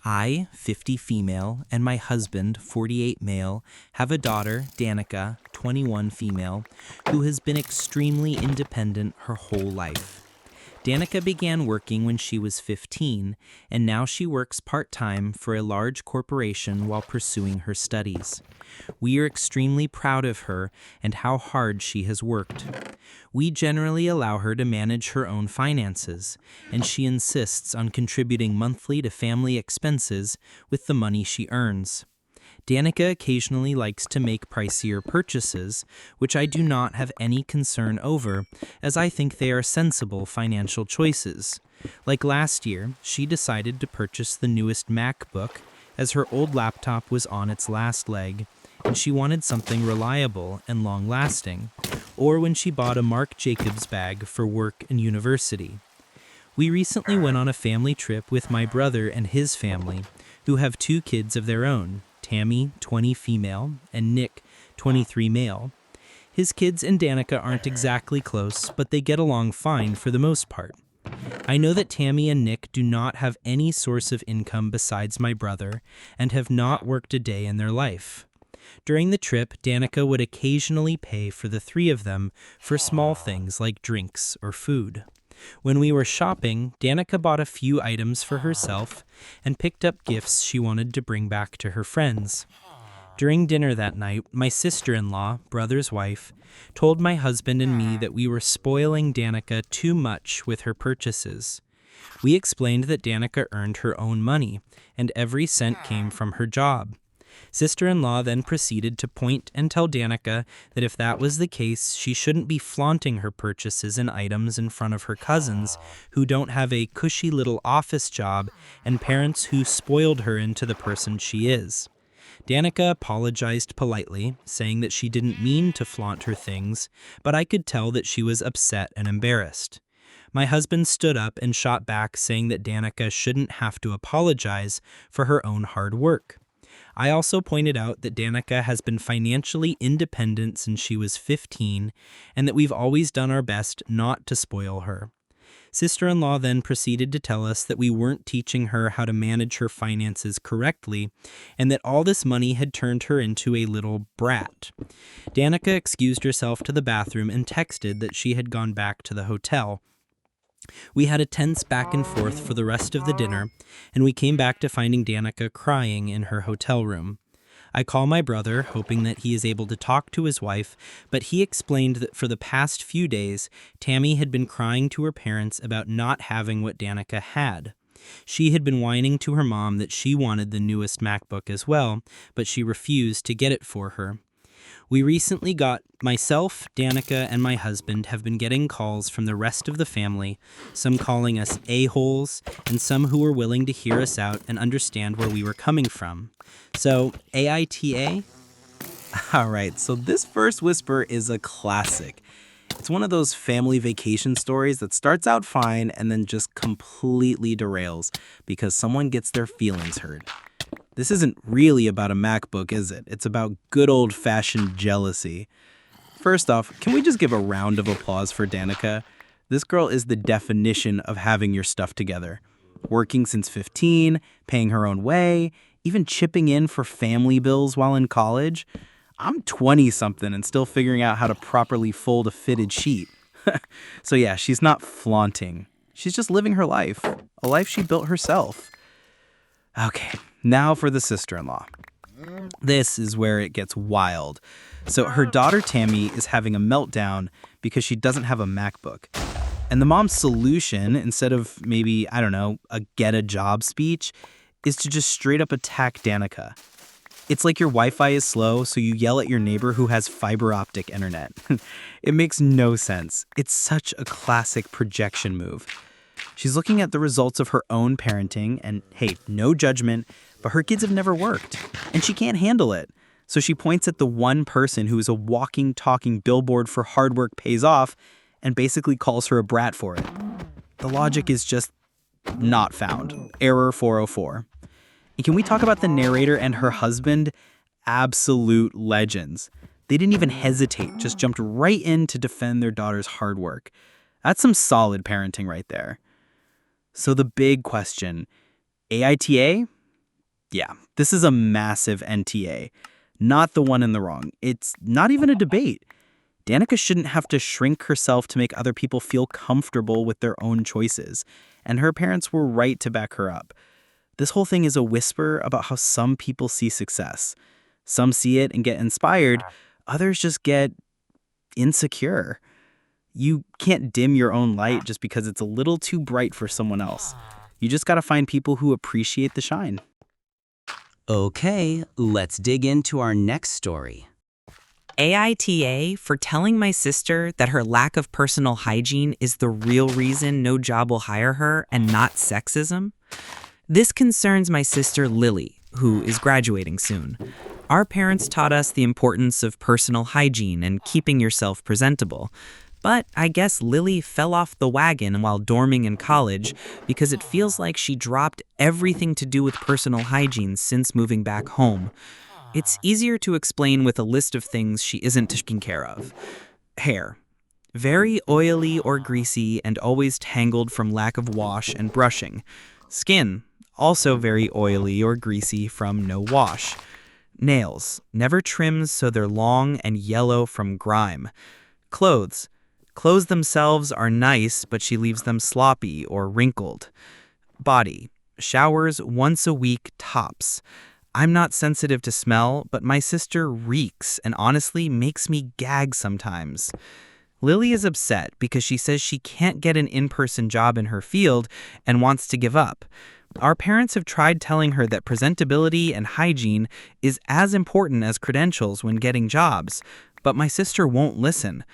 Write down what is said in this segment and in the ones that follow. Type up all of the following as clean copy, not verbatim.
I, 50 female, and my husband, 48 male, have a daughter, Danica, 21 female, who has been extremely independent her whole life. Danica began working when she was 15, and now she works part-time for a large corporation while pursuing her studies. We are extremely proud of her and how hard she has worked. We generally allow her to manage her own finances, and she insists on contributing monthly to family expenses with the money she earns. Danica occasionally likes to make pricier purchases, which I do not have any concern over, as I think they are sensible financial choices. Like last year, she decided to purchase the newest MacBook, as her old laptop was on its last leg, and she wanted something reliable and long-lasting, or when she bought a Marc Jacobs bag for work and university. We recently went on a family trip with my brother and his family, who have 2 kids of their own, Tammy, 20 female, and Nick, 23 male. His kids and Danica aren't exactly close, but they get along fine for the most part. I know that Tammy and Nick do not have any source of income besides my brother, and have not worked a day in their life. During the trip, Danica would occasionally pay for the 3 of them for small things like drinks or food. When we were shopping, Danica bought a few items for herself and picked up gifts she wanted to bring back to her friends. During dinner that night, my sister-in-law, brother's wife, told my husband and me that we were spoiling Danica too much with her purchases. We explained that Danica earned her own money, and every cent came from her job. Sister-in-law then proceeded to point and tell Danica that if that was the case, she shouldn't be flaunting her purchases and items in front of her cousins who don't have a cushy little office job and parents who spoiled her into the person she is. Danica apologized politely, saying that she didn't mean to flaunt her things, but I could tell that she was upset and embarrassed. My husband stood up and shot back, saying that Danica shouldn't have to apologize for her own hard work. I also pointed out that Danica has been financially independent since she was 15, and that we've always done our best not to spoil her. Sister-in-law then proceeded to tell us that we weren't teaching her how to manage her finances correctly, and that all this money had turned her into a little brat. Danica excused herself to the bathroom and texted that she had gone back to the hotel. We had a tense back and forth for the rest of the dinner, and we came back to finding Danica crying in her hotel room. I call my brother, hoping that he is able to talk to his wife, but he explained that for the past few days, Tammy had been crying to her parents about not having what Danica had. She had been whining to her mom that she wanted the newest MacBook as well, but she refused to get it for her. We recently myself, Danica, and my husband have been getting calls from the rest of the family, some calling us a-holes, and some who were willing to hear us out and understand where we were coming from. So, AITA? Alright, so this first whisper is a classic. It's one of those family vacation stories that starts out fine and then just completely derails because someone gets their feelings hurt. This isn't really about a MacBook, is it? It's about good old-fashioned jealousy. First off, can we just give a round of applause for Danica? This girl is the definition of having your stuff together. Working since 15, paying her own way, even chipping in for family bills while in college. I'm 20-something and still figuring out how to properly fold a fitted sheet. So yeah, she's not flaunting. She's just living her life, a life she built herself. Okay, now for the sister-in-law. This is where it gets wild. So her daughter Tammy is having a meltdown because she doesn't have a MacBook. And the mom's solution, instead of maybe, I don't know, a get a job speech, is to just straight up attack Danica. It's like your Wi-Fi is slow, so you yell at your neighbor who has fiber optic internet. It makes no sense. It's such a classic projection move. She's looking at the results of her own parenting, and hey, no judgment, but her kids have never worked, and she can't handle it. So she points at the one person who is a walking, talking billboard for hard work pays off, and basically calls her a brat for it. The logic is just not found. Error 404. And can we talk about the narrator and her husband? Absolute legends. They didn't even hesitate, just jumped right in to defend their daughter's hard work. That's some solid parenting right there. So the big question, AITA? Yeah, this is a massive NTA. Not the one in the wrong. It's not even a debate. Danica shouldn't have to shrink herself to make other people feel comfortable with their own choices, and her parents were right to back her up. This whole thing is a whisper about how some people see success. Some see it and get inspired, others just get insecure. You can't dim your own light just because it's a little too bright for someone else. You just gotta find people who appreciate the shine. Okay, let's dig into our next story. AITA for telling my sister that her lack of personal hygiene is the real reason no job will hire her and not sexism. This concerns my sister Lily, who is graduating soon. Our parents taught us the importance of personal hygiene and keeping yourself presentable. But I guess Lily fell off the wagon while dorming in college because it feels like she dropped everything to do with personal hygiene since moving back home. It's easier to explain with a list of things she isn't taking care of. Hair. Very oily or greasy and always tangled from lack of wash and brushing. Skin. Also very oily or greasy from no wash. Nails. Never trimmed so they're long and yellow from grime. Clothes. Clothes themselves are nice, but she leaves them sloppy or wrinkled. Body. Showers once a week tops. I'm not sensitive to smell, but my sister reeks and honestly makes me gag sometimes. Lily is upset because she says she can't get an in-person job in her field and wants to give up. Our parents have tried telling her that presentability and hygiene is as important as credentials when getting jobs, but my sister won't listen.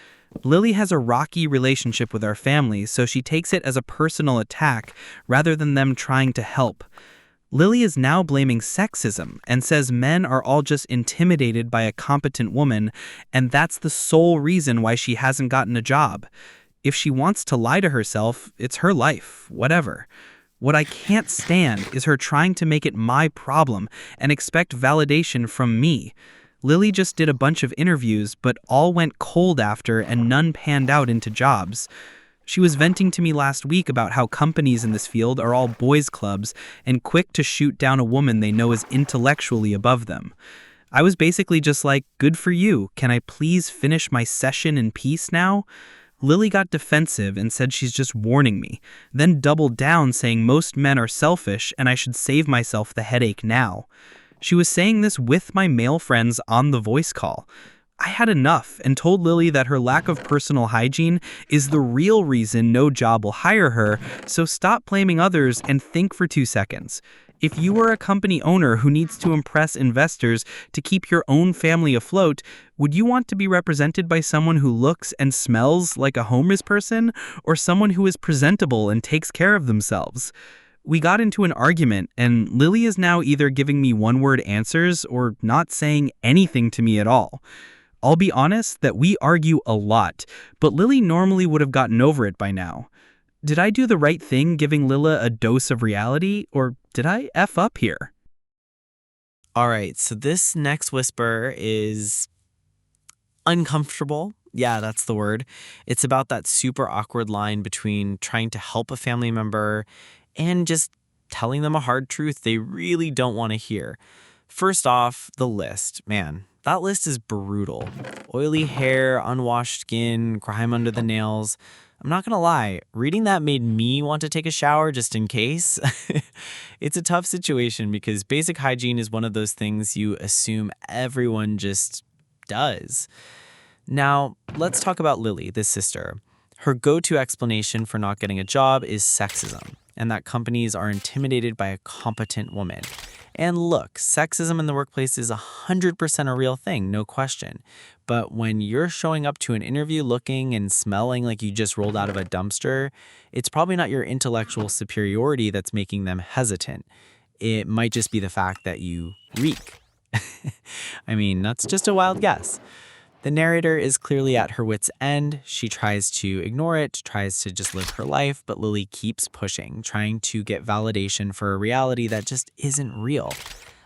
Lily has a rocky relationship with our family, so she takes it as a personal attack rather than them trying to help. Lily is now blaming sexism and says men are all just intimidated by a competent woman, and that's the sole reason why she hasn't gotten a job. If she wants to lie to herself, it's her life, whatever. What I can't stand is her trying to make it my problem and expect validation from me. Lily just did a bunch of interviews, but all went cold after and none panned out into jobs. She was venting to me last week about how companies in this field are all boys' clubs and quick to shoot down a woman they know is intellectually above them. I was basically just like, good for you. Can I please finish my session in peace now? Lily got defensive and said she's just warning me, then doubled down saying most men are selfish and I should save myself the headache now. She was saying this with my male friends on the voice call. I had enough and told Lily that her lack of personal hygiene is the real reason no job will hire her, so stop blaming others and think for 2 seconds. If you are a company owner who needs to impress investors to keep your own family afloat, would you want to be represented by someone who looks and smells like a homeless person or someone who is presentable and takes care of themselves? We got into an argument, and Lily is now either giving me one-word answers or not saying anything to me at all. I'll be honest that we argue a lot, but Lily normally would have gotten over it by now. Did I do the right thing giving Lila a dose of reality, or did I F up here? All right, so this next whisper is uncomfortable. Yeah, that's the word. It's about that super awkward line between trying to help a family member and just telling them a hard truth they really don't want to hear. First off, the list. Man, that list is brutal. Oily hair, unwashed skin, grime under the nails. I'm not gonna lie, reading that made me want to take a shower just in case. It's a tough situation because basic hygiene is one of those things you assume everyone just does. Now, let's talk about Lily, this sister. Her go-to explanation for not getting a job is sexism, and that companies are intimidated by a competent woman. And look, sexism in the workplace is 100% a real thing, no question. But when you're showing up to an interview looking and smelling like you just rolled out of a dumpster, it's probably not your intellectual superiority that's making them hesitant. It might just be the fact that you reek. I mean, that's just a wild guess. The narrator is clearly at her wit's end. She tries to ignore it, tries to just live her life, but Lily keeps pushing, trying to get validation for a reality that just isn't real.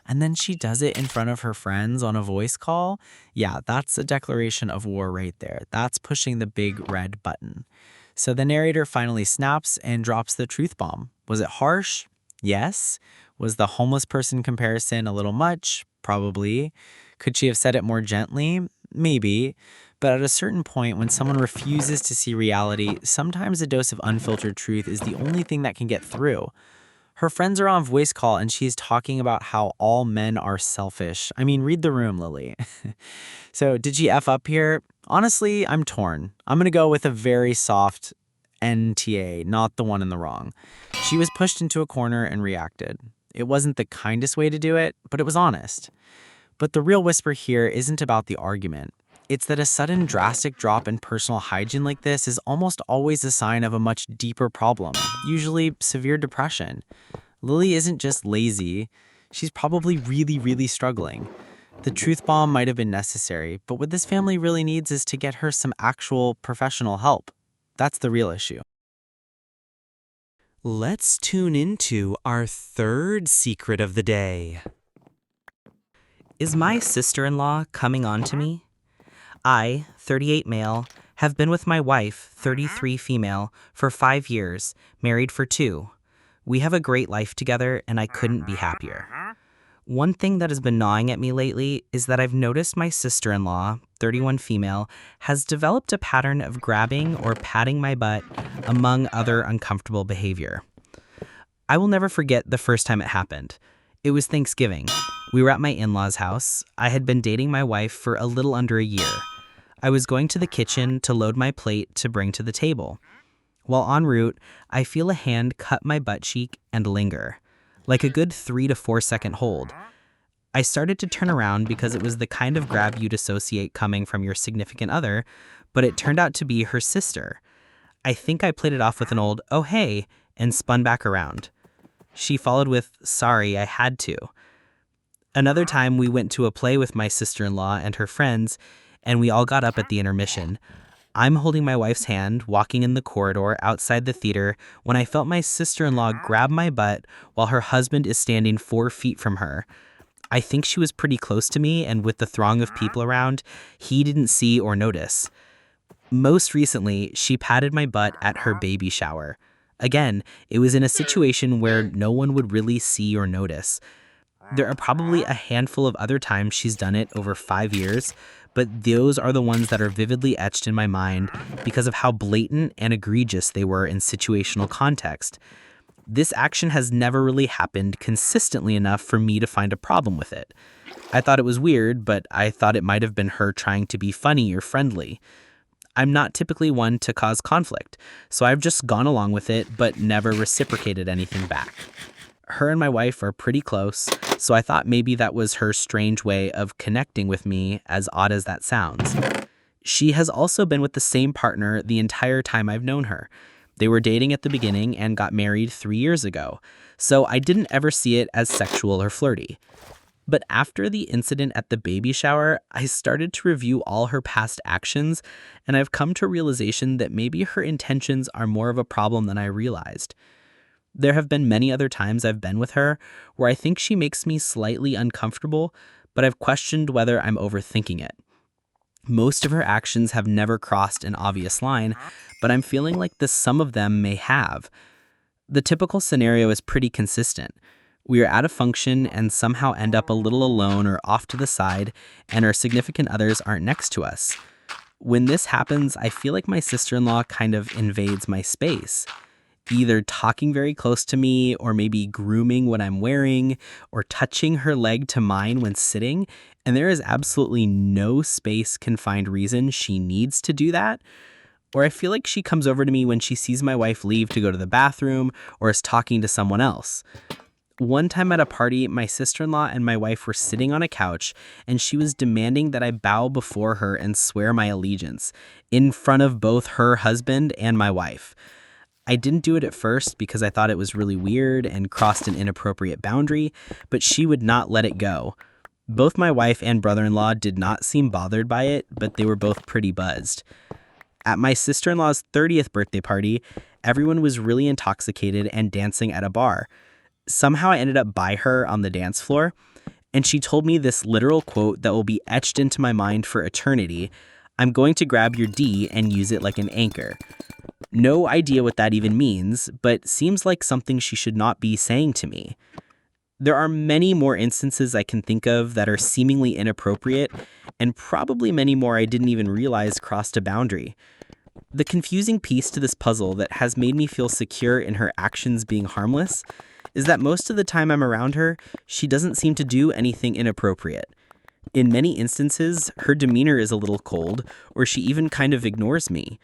And then she does it in front of her friends on a voice call. Yeah, that's a declaration of war right there. That's pushing the big red button. So the narrator finally snaps and drops the truth bomb. Was it harsh? Yes. Was the homeless person comparison a little much? Probably. Could she have said it more gently? Maybe. But at a certain point, when someone refuses to see reality, sometimes a dose of unfiltered truth is the only thing that can get through. Her friends are on voice call and she's talking about how all men are selfish. I mean, read the room, Lily. So, did she F up here? Honestly, I'm torn. I'm going to go with a very soft NTA, not the one in the wrong. She was pushed into a corner and reacted. It wasn't the kindest way to do it, but it was honest. But the real whisper here isn't about the argument. It's that a sudden drastic drop in personal hygiene like this is almost always a sign of a much deeper problem, usually severe depression. Lily isn't just lazy, she's probably really struggling. The truth bomb might have been necessary, but what this family really needs is to get her some actual professional help. That's the real issue. Let's tune into our third secret of the day. Is my sister-in-law coming on to me? I, 38 male, have been with my wife, 33 female, for 5 years, married for 2. We have a great life together and I couldn't be happier. One thing that has been gnawing at me lately is that I've noticed my sister-in-law, 31 female, has developed a pattern of grabbing or patting my butt, among other uncomfortable behavior. I will never forget the first time it happened. It was Thanksgiving. We were at my in-laws' house. I had been dating my wife for a little under a year. I was going to the kitchen to load my plate to bring to the table. While en route, I feel a hand cut my butt cheek and linger, like a good 3 to 4 second hold. I started to turn around because it was the kind of grab you'd associate coming from your significant other, but it turned out to be her sister. I think I played it off with an old, "Oh hey," and spun back around. She followed with, "Sorry, I had to." Another time we went to a play with my sister-in-law and her friends, and we all got up at the intermission. I'm holding my wife's hand, walking in the corridor outside the theater, when I felt my sister-in-law grab my butt while her husband is standing 4 feet from her. I think she was pretty close to me, and with the throng of people around, he didn't see or notice. Most recently, she patted my butt at her baby shower. Again, it was in a situation where no one would really see or notice. There are probably a handful of other times she's done it over 5 years, but those are the ones that are vividly etched in my mind because of how blatant and egregious they were in situational context. This action has never really happened consistently enough for me to find a problem with it. I thought it was weird, but I thought it might have been her trying to be funny or friendly. I'm not typically one to cause conflict, so I've just gone along with it, but never reciprocated anything back. Her and my wife are pretty close, so I thought maybe that was her strange way of connecting with me, as odd as that sounds. She has also been with the same partner the entire time I've known her. They were dating at the beginning and got married 3 years ago, so I didn't ever see it as sexual or flirty. But after the incident at the baby shower, I started to review all her past actions, and I've come to a realization that maybe her intentions are more of a problem than I realized. There have been many other times I've been with her where I think she makes me slightly uncomfortable, but I've questioned whether I'm overthinking it. Most of her actions have never crossed an obvious line, but I'm feeling like some of them may have. The typical scenario is pretty consistent. We are at a function and somehow end up a little alone or off to the side, and our significant others aren't next to us. When this happens, I feel like my sister-in-law kind of invades my space, either talking very close to me or maybe grooming what I'm wearing or touching her leg to mine when sitting, and there is absolutely no space-confined reason she needs to do that. Or I feel like she comes over to me when she sees my wife leave to go to the bathroom or is talking to someone else. One time at a party, my sister-in-law and my wife were sitting on a couch, and she was demanding that I bow before her and swear my allegiance in front of both her husband and my wife. I didn't do it at first because I thought it was really weird and crossed an inappropriate boundary, but she would not let it go. Both my wife and brother-in-law did not seem bothered by it, but they were both pretty buzzed. At my sister-in-law's 30th birthday party, everyone was really intoxicated and dancing at a bar. Somehow I ended up by her on the dance floor, and she told me this literal quote that will be etched into my mind for eternity: "I'm going to grab your D and use it like an anchor." No idea what that even means, but seems like something she should not be saying to me. There are many more instances I can think of that are seemingly inappropriate, and probably many more I didn't even realize crossed a boundary. The confusing piece to this puzzle that has made me feel secure in her actions being harmless is that most of the time I'm around her, she doesn't seem to do anything inappropriate. In many instances, her demeanor is a little cold, or she even kind of ignores me.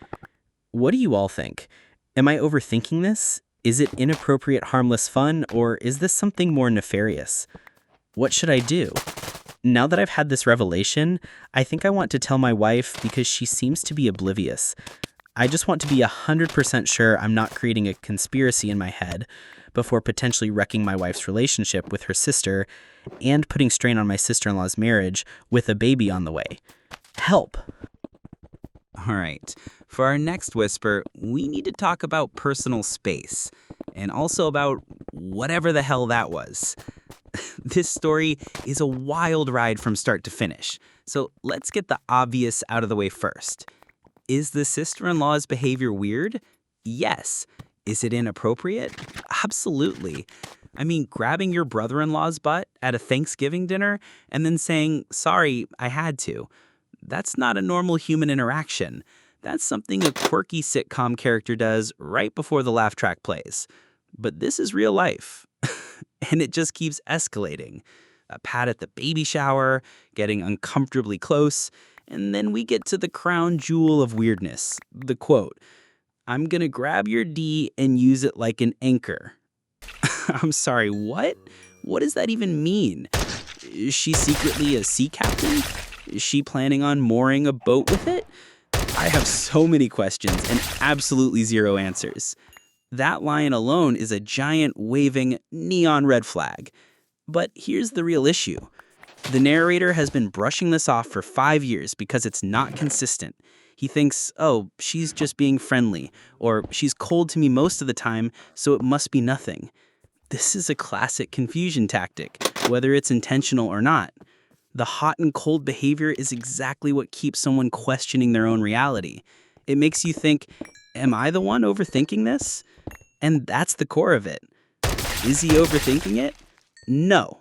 What do you all think? Am I overthinking this? Is it inappropriate, harmless fun, or is this something more nefarious? What should I do? Now that I've had this revelation, I think I want to tell my wife because she seems to be oblivious. I just want to be 100% sure I'm not creating a conspiracy in my head before potentially wrecking my wife's relationship with her sister and putting strain on my sister-in-law's marriage with a baby on the way. Help! All right. For our next whisper, we need to talk about personal space and also about whatever the hell that was. This story is a wild ride from start to finish. So let's get the obvious out of the way first. Is the sister-in-law's behavior weird? Yes. Is it inappropriate? Absolutely. I mean, grabbing your brother-in-law's butt at a Thanksgiving dinner and then saying, "Sorry, I had to." That's not a normal human interaction. That's something a quirky sitcom character does right before the laugh track plays. But this is real life. And it just keeps escalating. A pat at the baby shower, getting uncomfortably close, and then we get to the crown jewel of weirdness, the quote, "I'm gonna grab your D and use it like an anchor." I'm sorry, what? What does that even mean? Is she secretly a sea captain? Is she planning on mooring a boat with it? I have so many questions and absolutely zero answers. That line alone is a giant waving neon red flag. But here's the real issue. The narrator has been brushing this off for 5 years because it's not consistent. He thinks, oh, she's just being friendly, or she's cold to me most of the time, so it must be nothing. This is a classic confusion tactic, whether it's intentional or not. The hot and cold behavior is exactly what keeps someone questioning their own reality. It makes you think, am I the one overthinking this? And that's the core of it. Is he overthinking it? No,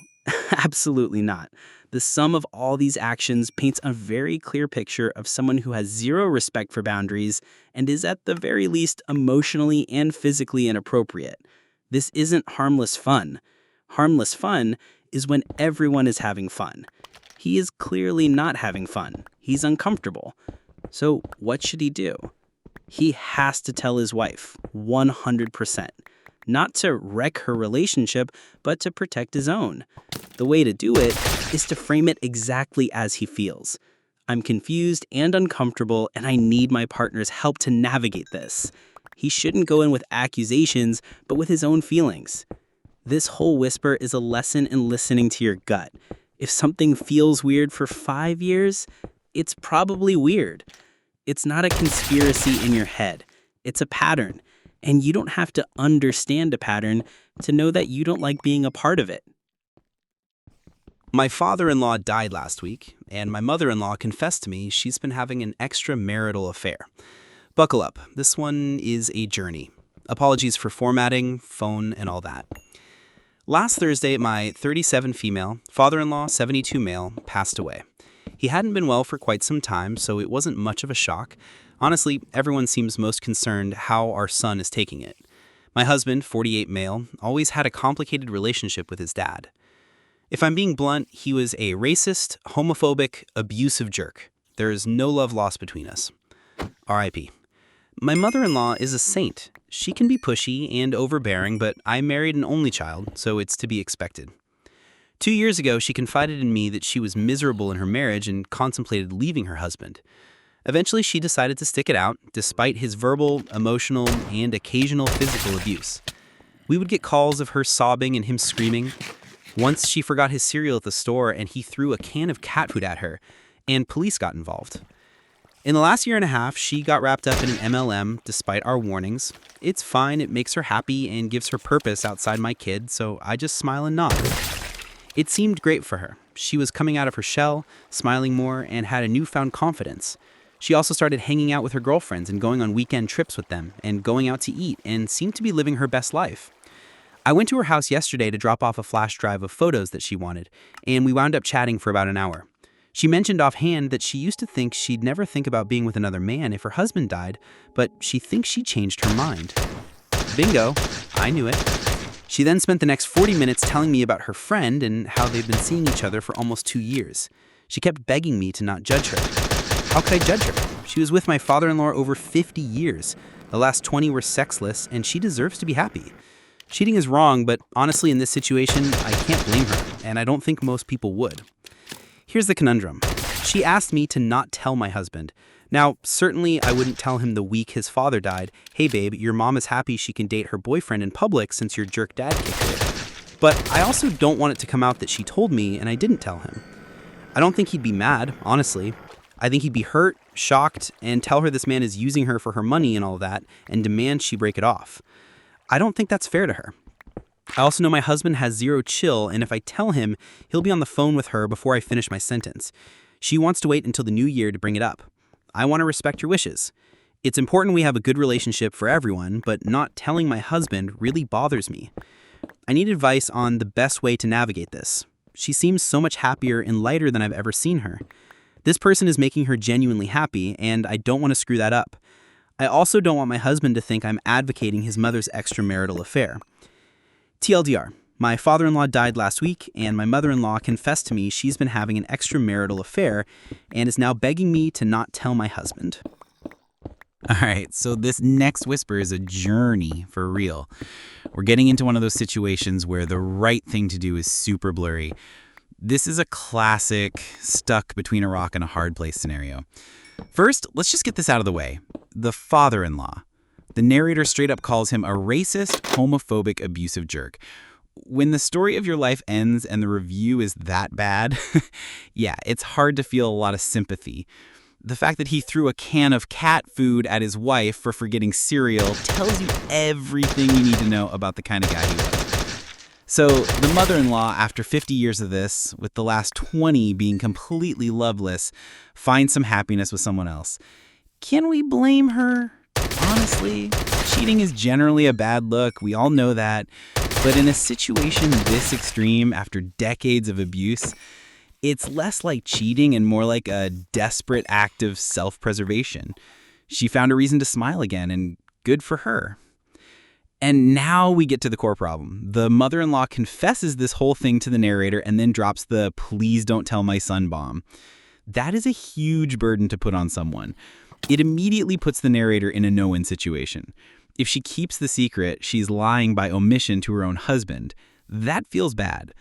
absolutely not. The sum of all these actions paints a very clear picture of someone who has zero respect for boundaries and is at the very least emotionally and physically inappropriate. This isn't harmless fun. Harmless fun is when everyone is having fun. He is clearly not having fun. He's uncomfortable. So what should he do? He has to tell his wife, 100%. Not to wreck her relationship, but to protect his own. The way to do it is to frame it exactly as he feels. I'm confused and uncomfortable, and I need my partner's help to navigate this. He shouldn't go in with accusations, but with his own feelings. This whole whisper is a lesson in listening to your gut. If something feels weird for 5 years, it's probably weird. It's not a conspiracy in your head. It's a pattern. And you don't have to understand a pattern to know that you don't like being a part of it. My father-in-law died last week, and my mother-in-law confessed to me she's been having an extramarital affair. Buckle up. This one is a journey. Apologies for formatting, phone, and all that. Last Thursday, my 37 female, father-in-law 72 male, passed away. He hadn't been well for quite some time, so it wasn't much of a shock. Honestly, everyone seems most concerned how our son is taking it. My husband, 48 male, always had a complicated relationship with his dad. If I'm being blunt, he was a racist, homophobic, abusive jerk. There is no love lost between us. R.I.P. My mother-in-law is a saint. She can be pushy and overbearing, but I married an only child, so it's to be expected. 2 years ago, she confided in me that she was miserable in her marriage and contemplated leaving her husband. Eventually, she decided to stick it out, despite his verbal, emotional, and occasional physical abuse. We would get calls of her sobbing and him screaming. Once she forgot his cereal at the store and he threw a can of cat food at her, and police got involved. In the last year and a half, she got wrapped up in an MLM despite our warnings. It's fine, it makes her happy and gives her purpose outside my kid, so I just smile and nod. It seemed great for her. She was coming out of her shell, smiling more, and had a newfound confidence. She also started hanging out with her girlfriends and going on weekend trips with them and going out to eat and seemed to be living her best life. I went to her house yesterday to drop off a flash drive of photos that she wanted, and we wound up chatting for about an hour. She mentioned offhand that she used to think she'd never think about being with another man if her husband died, but she thinks she changed her mind. Bingo, I knew it. She then spent the next 40 minutes telling me about her friend and how they've been seeing each other for almost 2 years. She kept begging me to not judge her. How could I judge her? She was with my father-in-law over 50 years. The last 20 were sexless, and she deserves to be happy. Cheating is wrong, but honestly in this situation, I can't blame her, and I don't think most people would. Here's the conundrum. She asked me to not tell my husband. Now, certainly I wouldn't tell him the week his father died, "Hey babe, your mom is happy she can date her boyfriend in public since your jerk dad kicked her." But I also don't want it to come out that she told me and I didn't tell him. I don't think he'd be mad, honestly. I think he'd be hurt, shocked, and tell her this man is using her for her money and all that, and demand she break it off. I don't think that's fair to her. I also know my husband has zero chill, and if I tell him, he'll be on the phone with her before I finish my sentence. She wants to wait until the new year to bring it up. I want to respect your wishes. It's important we have a good relationship for everyone, but not telling my husband really bothers me. I need advice on the best way to navigate this. She seems so much happier and lighter than I've ever seen her. This person is making her genuinely happy, and I don't want to screw that up. I also don't want my husband to think I'm advocating his mother's extramarital affair. TLDR, my father-in-law died last week, and my mother-in-law confessed to me she's been having an extramarital affair and is now begging me to not tell my husband. All right, so this next whisper is a journey for real. We're getting into one of those situations where the right thing to do is super blurry. This is a classic stuck between a rock and a hard place scenario. First, let's just get this out of the way. The father-in-law. The narrator straight up calls him a racist, homophobic, abusive jerk. When the story of your life ends and the review is that bad, yeah, it's hard to feel a lot of sympathy. The fact that he threw a can of cat food at his wife for forgetting cereal tells you everything you need to know about the kind of guy he was. So the mother-in-law, after 50 years of this, with the last 20 being completely loveless, finds some happiness with someone else. Can we blame her? Honestly, cheating is generally a bad look. We all know that. But in a situation this extreme, after decades of abuse, it's less like cheating and more like a desperate act of self-preservation. She found a reason to smile again, and good for her. And now we get to the core problem. The mother-in-law confesses this whole thing to the narrator and then drops the "please don't tell my son" bomb. That is a huge burden to put on someone. It immediately puts the narrator in a no-win situation. If she keeps the secret, she's lying by omission to her own husband. That feels bad.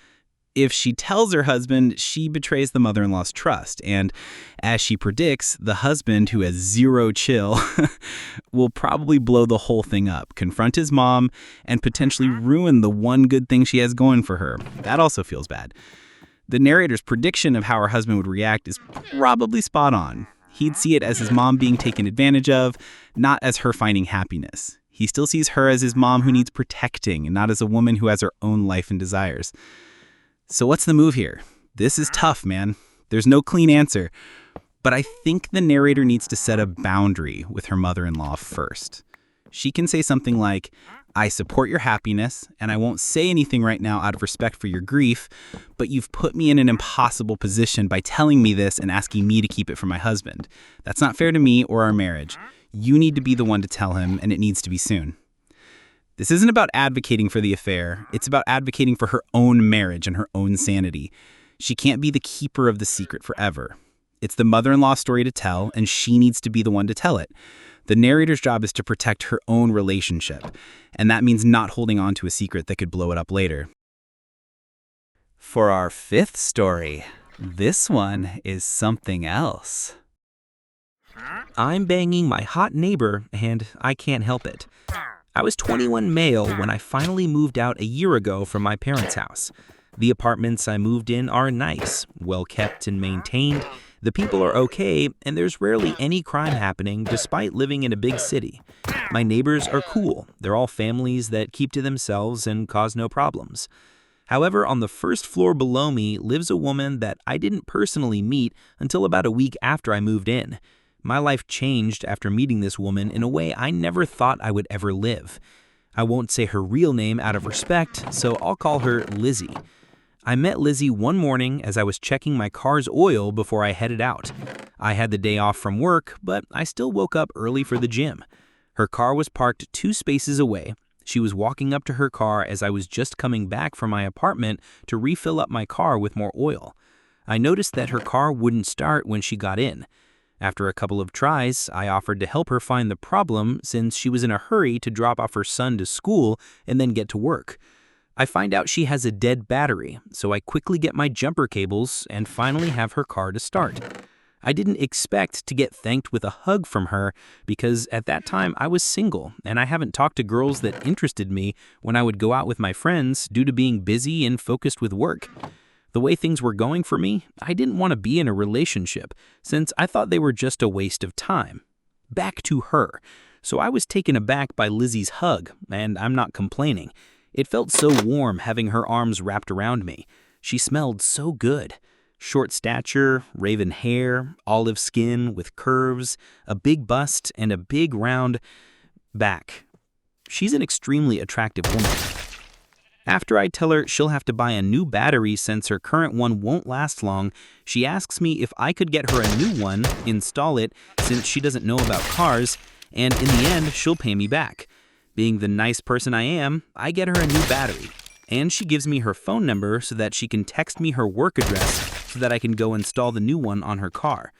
If she tells her husband, she betrays the mother-in-law's trust. And as she predicts, the husband, who has zero chill, will probably blow the whole thing up, confront his mom, and potentially ruin the one good thing she has going for her. That also feels bad. The narrator's prediction of how her husband would react is probably spot on. He'd see it as his mom being taken advantage of, not as her finding happiness. He still sees her as his mom who needs protecting, and not as a woman who has her own life and desires. So what's the move here? This is tough, man. There's no clean answer. But I think the narrator needs to set a boundary with her mother-in-law first. She can say something like, "I support your happiness, and I won't say anything right now out of respect for your grief, but you've put me in an impossible position by telling me this and asking me to keep it from my husband. That's not fair to me or our marriage. You need to be the one to tell him, and it needs to be soon." This isn't about advocating for the affair. It's about advocating for her own marriage and her own sanity. She can't be the keeper of the secret forever. It's the mother-in-law story to tell, and she needs to be the one to tell it. The narrator's job is to protect her own relationship, and that means not holding on to a secret that could blow it up later. For our fifth story, this one is something else. I'm banging my hot neighbor, and I can't help it. I was 21 male when I finally moved out a year ago from my parents' house. The apartments I moved in are nice, well kept and maintained. The people are okay, and there's rarely any crime happening despite living in a big city. My neighbors are cool. They're all families that keep to themselves and cause no problems. However, on the first floor below me lives a woman that I didn't personally meet until about a week after I moved in. My life changed after meeting this woman in a way I never thought I would ever live. I won't say her real name out of respect, so I'll call her Lizzie. I met Lizzie one morning as I was checking my car's oil before I headed out. I had the day off from work, but I still woke up early for the gym. Her car was parked 2 spaces away. She was walking up to her car as I was just coming back from my apartment to refill up my car with more oil. I noticed that her car wouldn't start when she got in. After a couple of tries, I offered to help her find the problem since she was in a hurry to drop off her son to school and then get to work. I find out she has a dead battery, so I quickly get my jumper cables and finally have her car to start. I didn't expect to get thanked with a hug from her because at that time I was single and I haven't talked to girls that interested me when I would go out with my friends due to being busy and focused with work. The way things were going for me, I didn't want to be in a relationship since I thought they were just a waste of time. Back to her. So I was taken aback by Lizzie's hug, and I'm not complaining. It felt so warm having her arms wrapped around me. She smelled so good. Short stature, raven hair, olive skin with curves, a big bust, and a big round back. She's an extremely attractive woman. After I tell her she'll have to buy a new battery since her current one won't last long, she asks me if I could get her a new one, install it, since she doesn't know about cars, and in the end, she'll pay me back. Being the nice person I am, I get her a new battery. And she gives me her phone number so that she can text me her work address so that I can go install the new one on her car.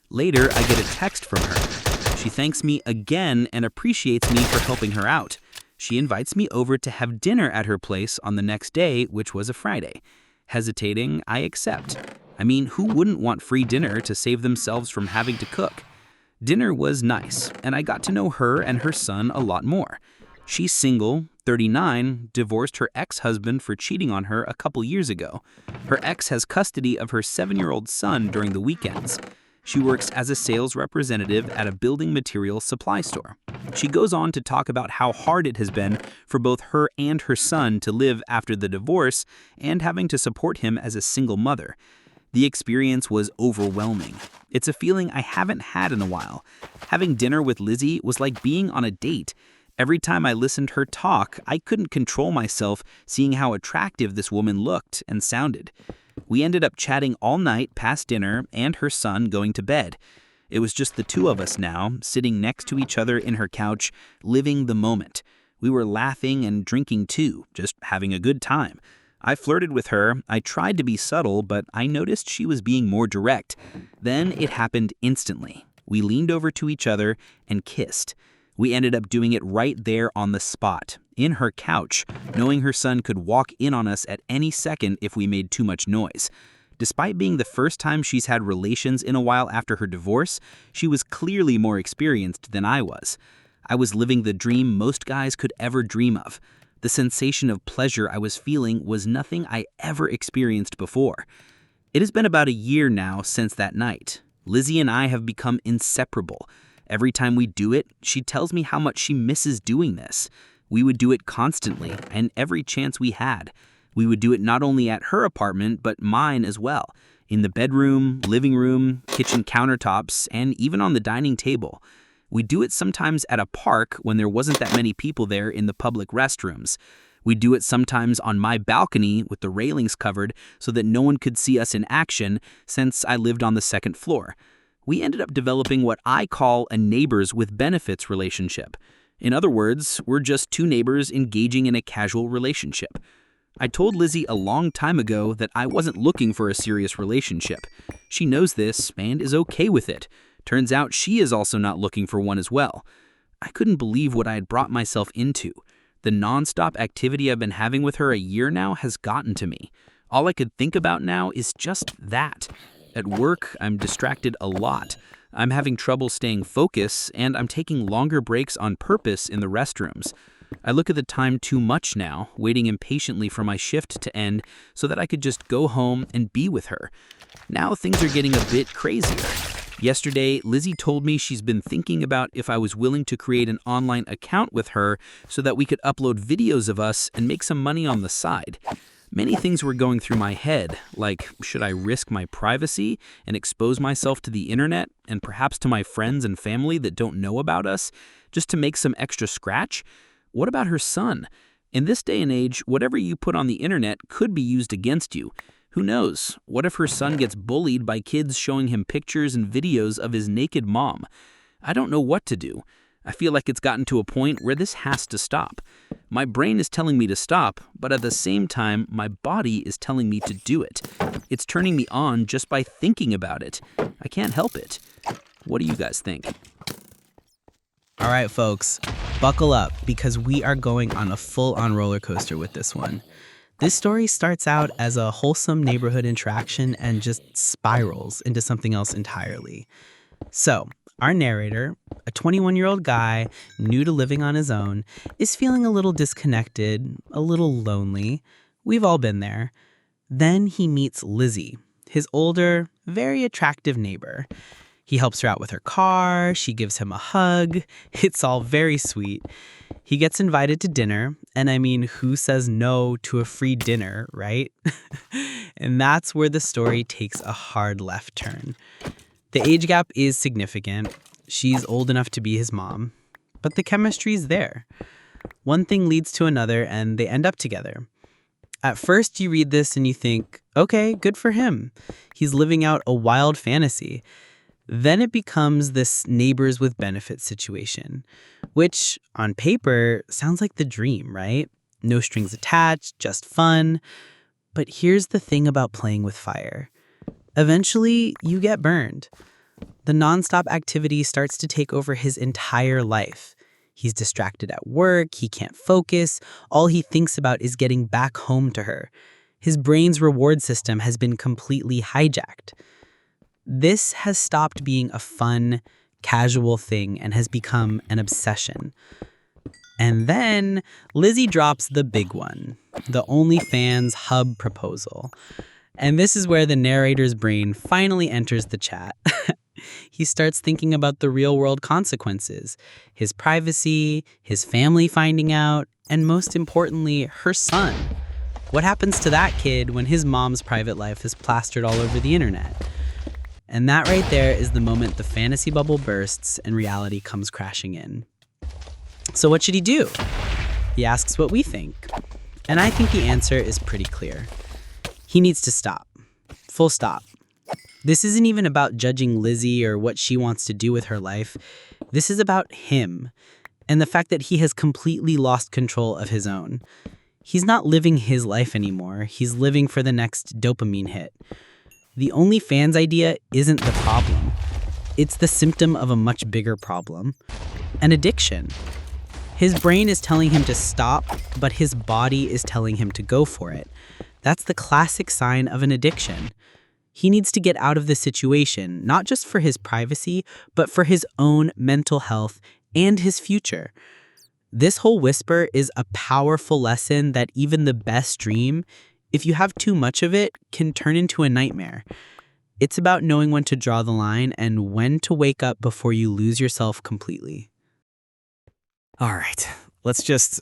Later, I get a text from her. She thanks me again and appreciates me for helping her out. She invites me over to have dinner at her place on the next day, which was a Friday. Hesitating, I accept. I mean, who wouldn't want free dinner to save themselves from having to cook? Dinner was nice, and I got to know her and her son a lot more. She's single, 39, divorced her ex-husband for cheating on her a couple years ago. Her ex has custody of her 7-year-old son during the weekends. She works as a sales representative at a building materials supply store. She goes on to talk about how hard it has been for both her and her son to live after the divorce and having to support him as a single mother. The experience was overwhelming. It's a feeling I haven't had in a while. Having dinner with Lizzie was like being on a date. Every time I listened to her talk, I couldn't control myself seeing how attractive this woman looked and sounded. We ended up chatting all night past dinner and her son going to bed. It was just the two of us now, sitting next to each other in her couch, living the moment. We were laughing and drinking too, just having a good time. I flirted with her. I tried to be subtle, but I noticed she was being more direct. Then it happened instantly. We leaned over to each other and kissed. We ended up doing it right there on the spot, in her couch, knowing her son could walk in on us at any second if we made too much noise. Despite being the first time she's had relations in a while after her divorce, she was clearly more experienced than I was. I was living the dream most guys could ever dream of. The sensation of pleasure I was feeling was nothing I ever experienced before. It has been about a year now since that night. Lizzie and I have become inseparable. Every time we do it, she tells me how much she misses doing this. We would do it constantly, and every chance we had. We would do it not only at her apartment, but mine as well. In the bedroom, living room, kitchen countertops, and even on the dining table. We'd do it sometimes at a park when there wasn't that many people there in the public restrooms. We'd do it sometimes on my balcony with the railings covered so that no one could see us in action since I lived on the second floor. We ended up developing what I call a neighbors with benefits relationship. In other words, we're just two neighbors engaging in a casual relationship. I told Lizzie a long time ago that I wasn't looking for a serious relationship. She knows this and is okay with it. Turns out she is also not looking for one as well. I couldn't believe what I had brought myself into. The nonstop activity I've been having with her a year now has gotten to me. All I could think about now is just that. At work, I'm distracted a lot. I'm having trouble staying focused, and I'm taking longer breaks on purpose in the restrooms. I look at the time too much now, waiting impatiently for my shift to end so that I could just go home and be with her. Now things are getting a bit crazier. Yesterday, Lizzie told me she's been thinking about if I was willing to create an online account with her so that we could upload videos of us and make some money on the side. Many things were going through my head, like should I risk my privacy and expose myself to the internet and perhaps to my friends and family that don't know about us just to make some extra scratch? What about her son? In this day and age, whatever you put on the internet could be used against you. Who knows? What if her son gets bullied by kids showing him pictures and videos of his naked mom? I don't know what to do. I feel like it's gotten to a point where this has to stop. My brain is telling me to stop, but at the same time, my body is telling me to do it. It's turning me on just by thinking about it. I can't help it. What do you guys think? All right, folks, buckle up because we are going on a full-on roller coaster with this one. This story starts out as a wholesome neighborhood interaction and just spirals into something else entirely. So, our narrator, a 21-year-old guy new to living on his own, is feeling a little disconnected, a little lonely. We've all been there. Then he meets Lizzie, his older, very attractive neighbor. He helps her out with her car, she gives him a hug. It's all very sweet. He gets invited to dinner, and I mean, who says no to a free dinner, right? And that's where the story takes a hard left turn. The age gap is significant. She's old enough to be his mom, but the chemistry's there. One thing leads to another, and they end up together. At first, you read this and you think, okay, good for him. He's living out a wild fantasy. Then it becomes this neighbors with benefits situation, which on paper sounds like the dream, right? No strings attached, just fun. But here's the thing about playing with fire. Eventually, you get burned. The nonstop activity starts to take over his entire life. He's distracted at work, he can't focus, all he thinks about is getting back home to her. His brain's reward system has been completely hijacked. This has stopped being a fun, casual thing and has become an obsession. And then Lizzie drops the big one, the OnlyFans hub proposal. And this is where the narrator's brain finally enters the chat. He starts thinking about the real-world consequences, his privacy, his family finding out, and most importantly, her son. What happens to that kid when his mom's private life is plastered all over the internet? And that right there is the moment the fantasy bubble bursts and reality comes crashing in. So what should he do? He asks what we think. And I think the answer is pretty clear. He needs to stop. Full stop. This isn't even about judging Lizzie or what she wants to do with her life. This is about him and the fact that he has completely lost control of his own. He's not living his life anymore. He's living for the next dopamine hit. The OnlyFans idea isn't the problem. It's the symptom of a much bigger problem, an addiction. His brain is telling him to stop, but his body is telling him to go for it. That's the classic sign of an addiction. He needs to get out of this situation, not just for his privacy, but for his own mental health and his future. This whole whisper is a powerful lesson that even the best dream, if you have too much of it, can turn into a nightmare. It's about knowing when to draw the line and when to wake up before you lose yourself completely. All right, let's just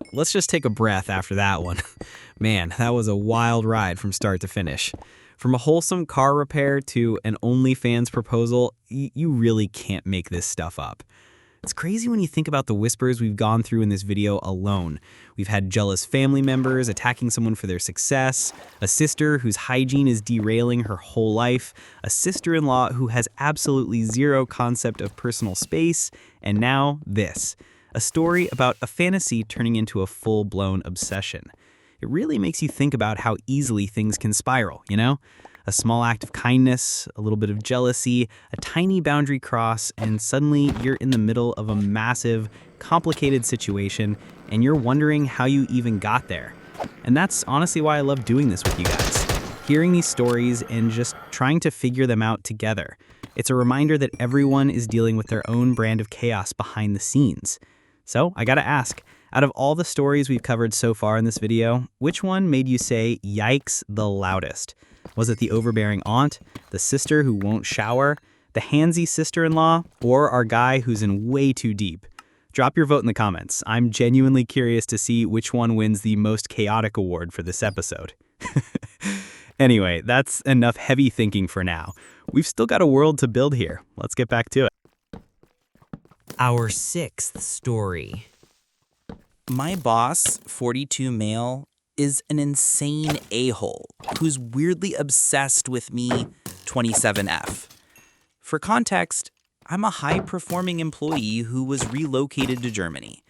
take a breath after that one. Man, that was a wild ride from start to finish. From a wholesome car repair to an OnlyFans proposal, you really can't make this stuff up. It's crazy when you think about the whispers we've gone through in this video alone. We've had jealous family members attacking someone for their success, a sister whose hygiene is derailing her whole life, a sister-in-law who has absolutely zero concept of personal space, and now this, a story about a fantasy turning into a full-blown obsession. It really makes you think about how easily things can spiral, you know? A small act of kindness, a little bit of jealousy, a tiny boundary cross, and suddenly you're in the middle of a massive, complicated situation, and you're wondering how you even got there. And that's honestly why I love doing this with you guys. Hearing these stories and just trying to figure them out together. It's a reminder that everyone is dealing with their own brand of chaos behind the scenes. So, I gotta ask, out of all the stories we've covered so far in this video, which one made you say, yikes, the loudest? Was it the overbearing aunt, the sister who won't shower, the handsy sister-in-law, or our guy who's in way too deep? Drop your vote in the comments. I'm genuinely curious to see which one wins the most chaotic award for this episode. Anyway, that's enough heavy thinking for now. We've still got a world to build here. Let's get back to it. Our sixth story. My boss, 42 male, is an insane a-hole who's weirdly obsessed with me, 27F. For context, I'm a high-performing employee who was relocated to Germany.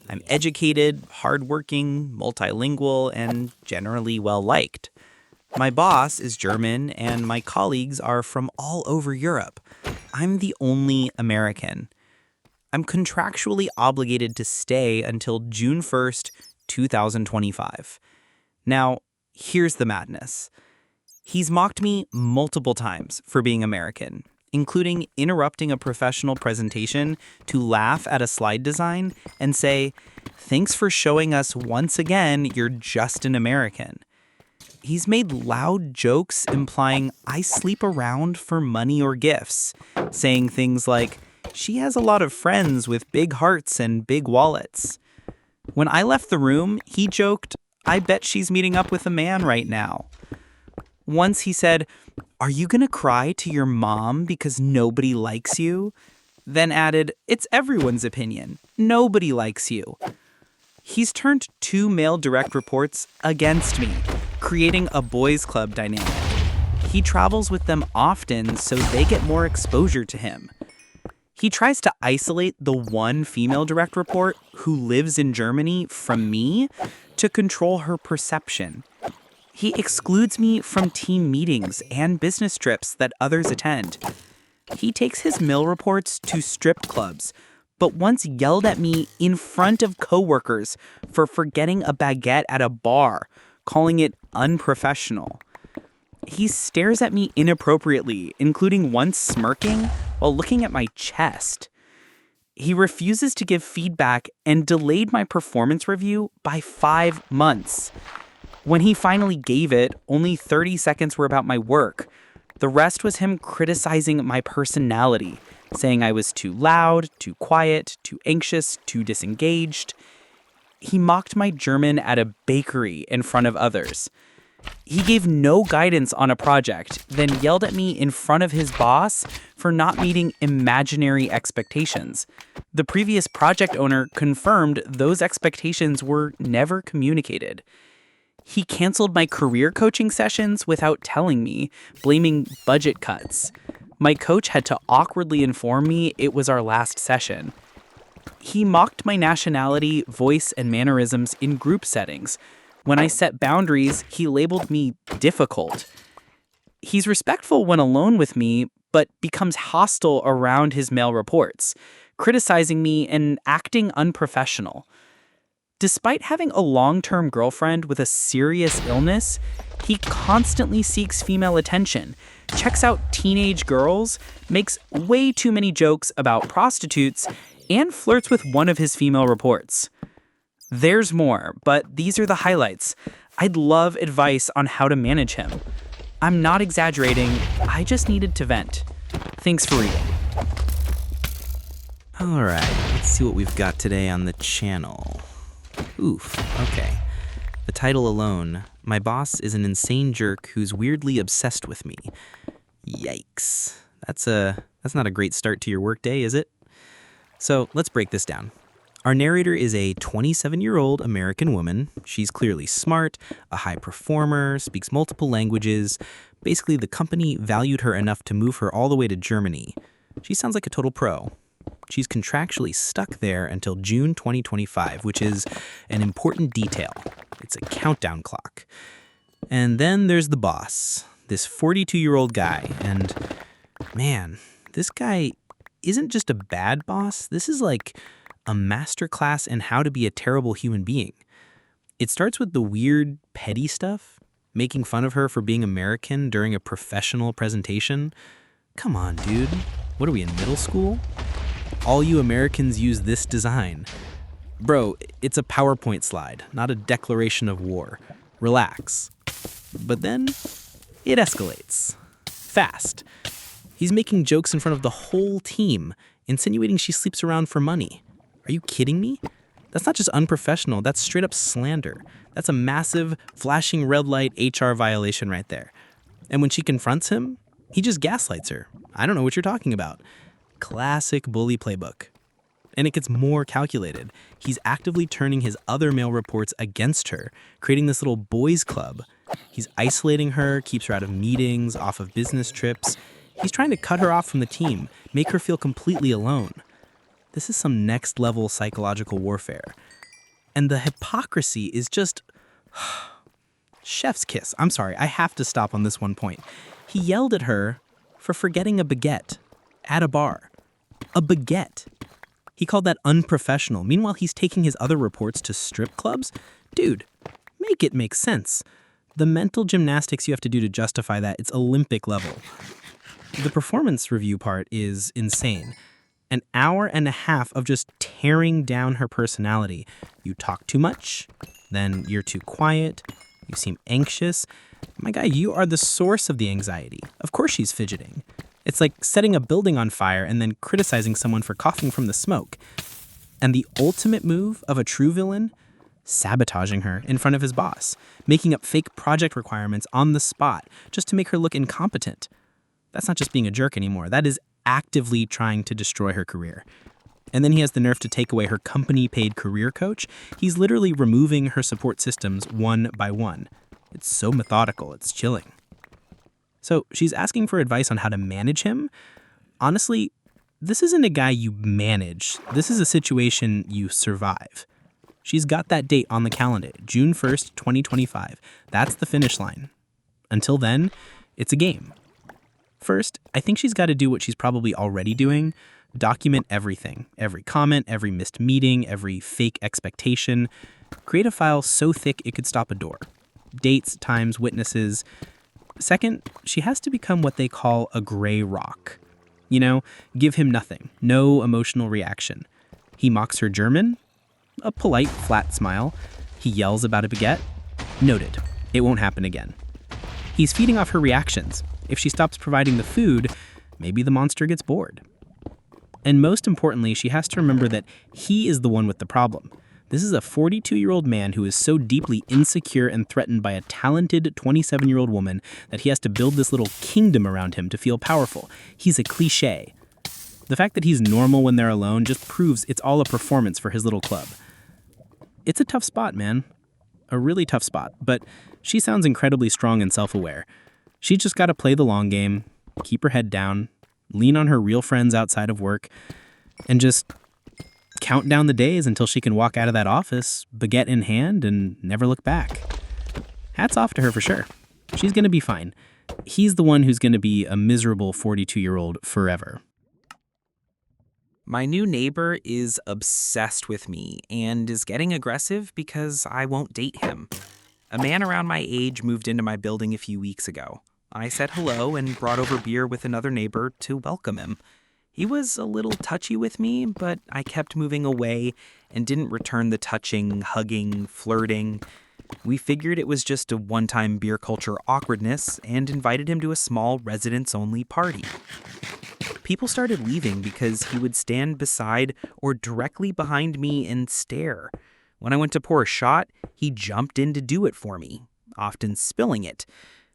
I'm educated, hardworking, multilingual, and generally well-liked. My boss is German, and my colleagues are from all over Europe. I'm the only American. I'm contractually obligated to stay until June 1st, 2025. Now, here's the madness. He's mocked me multiple times for being American, including interrupting a professional presentation to laugh at a slide design and say, "Thanks for showing us once again you're just an American." He's made loud jokes implying I sleep around for money or gifts, saying things like, "She has a lot of friends with big hearts and big wallets." When I left the room, he joked, "I bet she's meeting up with a man right now." Once he said, "Are you gonna cry to your mom because nobody likes you?" Then added, "It's everyone's opinion. Nobody likes you." He's turned 2 male direct reports against me, creating a boys' club dynamic. He travels with them often so they get more exposure to him. He tries to isolate the one female direct report who lives in Germany from me to control her perception. He excludes me from team meetings and business trips that others attend. He takes his mill reports to strip clubs, but once yelled at me in front of coworkers for forgetting a baguette at a bar, calling it unprofessional. He stares at me inappropriately, including once smirking while looking at my chest. He refuses to give feedback and delayed my performance review by 5 months. When he finally gave it, only 30 seconds were about my work. The rest was him criticizing my personality, saying I was too loud, too quiet, too anxious, too disengaged. He mocked my German at a bakery in front of others. He gave no guidance on a project, then yelled at me in front of his boss for not meeting imaginary expectations. The previous project owner confirmed those expectations were never communicated. He canceled my career coaching sessions without telling me, blaming budget cuts. My coach had to awkwardly inform me it was our last session. He mocked my nationality, voice, and mannerisms in group settings. When I set boundaries, he labeled me difficult. He's respectful when alone with me, but becomes hostile around his male reports, criticizing me and acting unprofessional. Despite having a long-term girlfriend with a serious illness, he constantly seeks female attention, checks out teenage girls, makes way too many jokes about prostitutes, and flirts with one of his female reports. There's more, but these are the highlights. I'd love advice on how to manage him. I'm not exaggerating, I just needed to vent. Thanks for reading. All right, let's see what we've got today on the channel. Oof, okay. The title alone, "My boss is an insane jerk who's weirdly obsessed with me." Yikes. That's not a great start to your workday, is it? So let's break this down. Our narrator is a 27-year-old American woman. She's clearly smart, a high performer, speaks multiple languages. Basically, the company valued her enough to move her all the way to Germany. She sounds like a total pro. She's contractually stuck there until June 2025, which is an important detail. It's a countdown clock. And then there's the boss, this 42-year-old guy. And man, this guy isn't just a bad boss. This is like a masterclass in how to be a terrible human being. It starts with the weird, petty stuff, making fun of her for being American during a professional presentation. Come on, dude. What are we, in middle school? All you Americans use this design. Bro, it's a PowerPoint slide, not a declaration of war. Relax. But then, it escalates. Fast. He's making jokes in front of the whole team, insinuating she sleeps around for money. Are you kidding me? That's not just unprofessional, that's straight up slander. That's a massive, flashing red light HR violation right there. And when she confronts him, he just gaslights her. I don't know what you're talking about. Classic bully playbook. And it gets more calculated. He's actively turning his other male reports against her, creating this little boys club. He's isolating her, keeps her out of meetings, off of business trips. He's trying to cut her off from the team, make her feel completely alone. This is some next level psychological warfare. And the hypocrisy is just chef's kiss. I'm sorry, I have to stop on this one point. He yelled at her for forgetting a baguette at a bar. A baguette. He called that unprofessional. Meanwhile, he's taking his other reports to strip clubs. Dude, make it make sense. The mental gymnastics you have to do to justify that, it's Olympic level. The performance review part is insane. An hour and a half of just tearing down her personality. You talk too much, then you're too quiet, you seem anxious. My guy, you are the source of the anxiety. Of course she's fidgeting. It's like setting a building on fire and then criticizing someone for coughing from the smoke. And the ultimate move of a true villain? Sabotaging her in front of his boss, making up fake project requirements on the spot just to make her look incompetent. That's not just being a jerk anymore. That is actively trying to destroy her career. And then he has the nerve to take away her company-paid career coach. He's literally removing her support systems one by one. It's so methodical, it's chilling. So she's asking for advice on how to manage him. Honestly, this isn't a guy you manage. This is a situation you survive. She's got that date on the calendar, June 1st, 2025. That's the finish line. Until then, it's a game. First, I think she's got to do what she's probably already doing. Document everything. Every comment, every missed meeting, every fake expectation. Create a file so thick it could stop a door. Dates, times, witnesses. Second, she has to become what they call a gray rock. You know, give him nothing. No emotional reaction. He mocks her German? A polite, flat smile. He yells about a baguette? Noted. It won't happen again. He's feeding off her reactions. If she stops providing the food, maybe the monster gets bored. And most importantly, she has to remember that he is the one with the problem. This is a 42-year-old man who is so deeply insecure and threatened by a talented 27-year-old woman that he has to build this little kingdom around him to feel powerful. He's a cliche. The fact that he's normal when they're alone just proves it's all a performance for his little club. It's a tough spot, man. A really tough spot, but she sounds incredibly strong and self-aware. She's just got to play the long game, keep her head down, lean on her real friends outside of work, and just count down the days until she can walk out of that office, baguette in hand, and never look back. Hats off to her for sure. She's going to be fine. He's the one who's going to be a miserable 42-year-old forever. My new neighbor is obsessed with me and is getting aggressive because I won't date him. A man around my age moved into my building a few weeks ago. I said hello and brought over beer with another neighbor to welcome him. He was a little touchy with me, but I kept moving away and didn't return the touching, hugging, flirting. We figured it was just a one-time beer culture awkwardness and invited him to a small residents-only party. People started leaving because he would stand beside or directly behind me and stare. When I went to pour a shot, he jumped in to do it for me, often spilling it.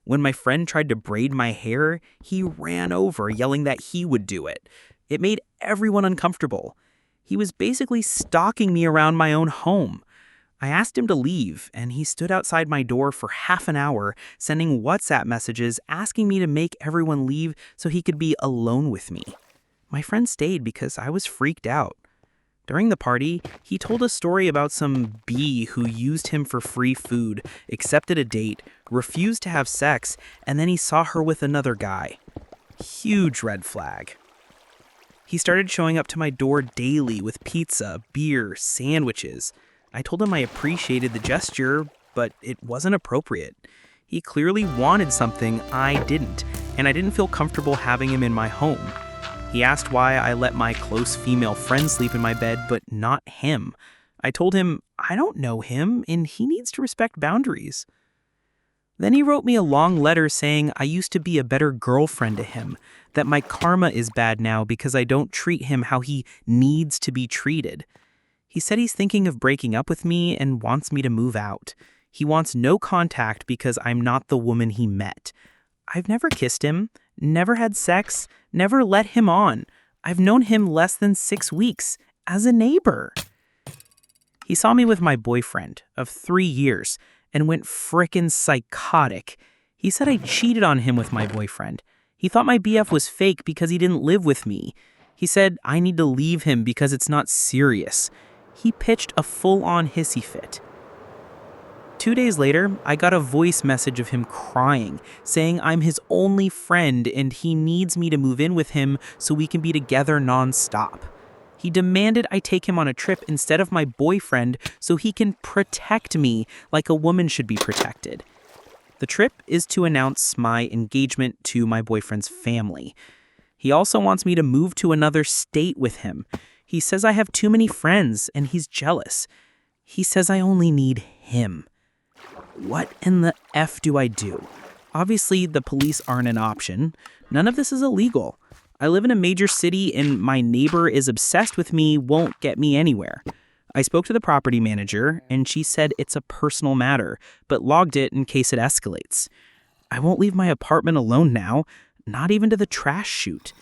When my friend tried to braid my hair, he ran over, yelling that he would do it. It made everyone uncomfortable. He was basically stalking me around my own home. I asked him to leave, and he stood outside my door for half an hour, sending WhatsApp messages asking me to make everyone leave so he could be alone with me. My friend stayed because I was freaked out. During the party, he told a story about some bee who used him for free food, accepted a date, refused to have sex, and then he saw her with another guy. Huge red flag. He started showing up to my door daily with pizza, beer, sandwiches. I told him I appreciated the gesture, but it wasn't appropriate. He clearly wanted something I didn't, and I didn't feel comfortable having him in my home. He asked why I let my close female friend sleep in my bed, but not him. I told him I don't know him, and he needs to respect boundaries. Then he wrote me a long letter saying I used to be a better girlfriend to him, that my karma is bad now because I don't treat him how he needs to be treated. He He said he's thinking of breaking up with me and wants me to move out. He wants no contact because I'm not the woman he met. I've never kissed him, never had sex, never let him on. I've known him less than 6 weeks, as a neighbor. He saw me with my boyfriend of 3 years and went frickin' psychotic. He said I cheated on him with my boyfriend. He thought my BF was fake because he didn't live with me. He said I need to leave him because it's not serious. He pitched a full-on hissy fit. 2 days later, I got a voice message of him crying, saying I'm his only friend and he needs me to move in with him so we can be together nonstop. He demanded I take him on a trip instead of my boyfriend so he can protect me like a woman should be protected. The trip is to announce my engagement to my boyfriend's family. He also wants me to move to another state with him. He says I have too many friends and he's jealous. He says I only need him. What in the F do I do? Obviously, the police aren't an option. None of this is illegal. I live in a major city and my neighbor is obsessed with me won't get me anywhere. I spoke to the property manager and she said it's a personal matter, but logged it in case it escalates. I won't leave my apartment alone now, not even to the trash chute.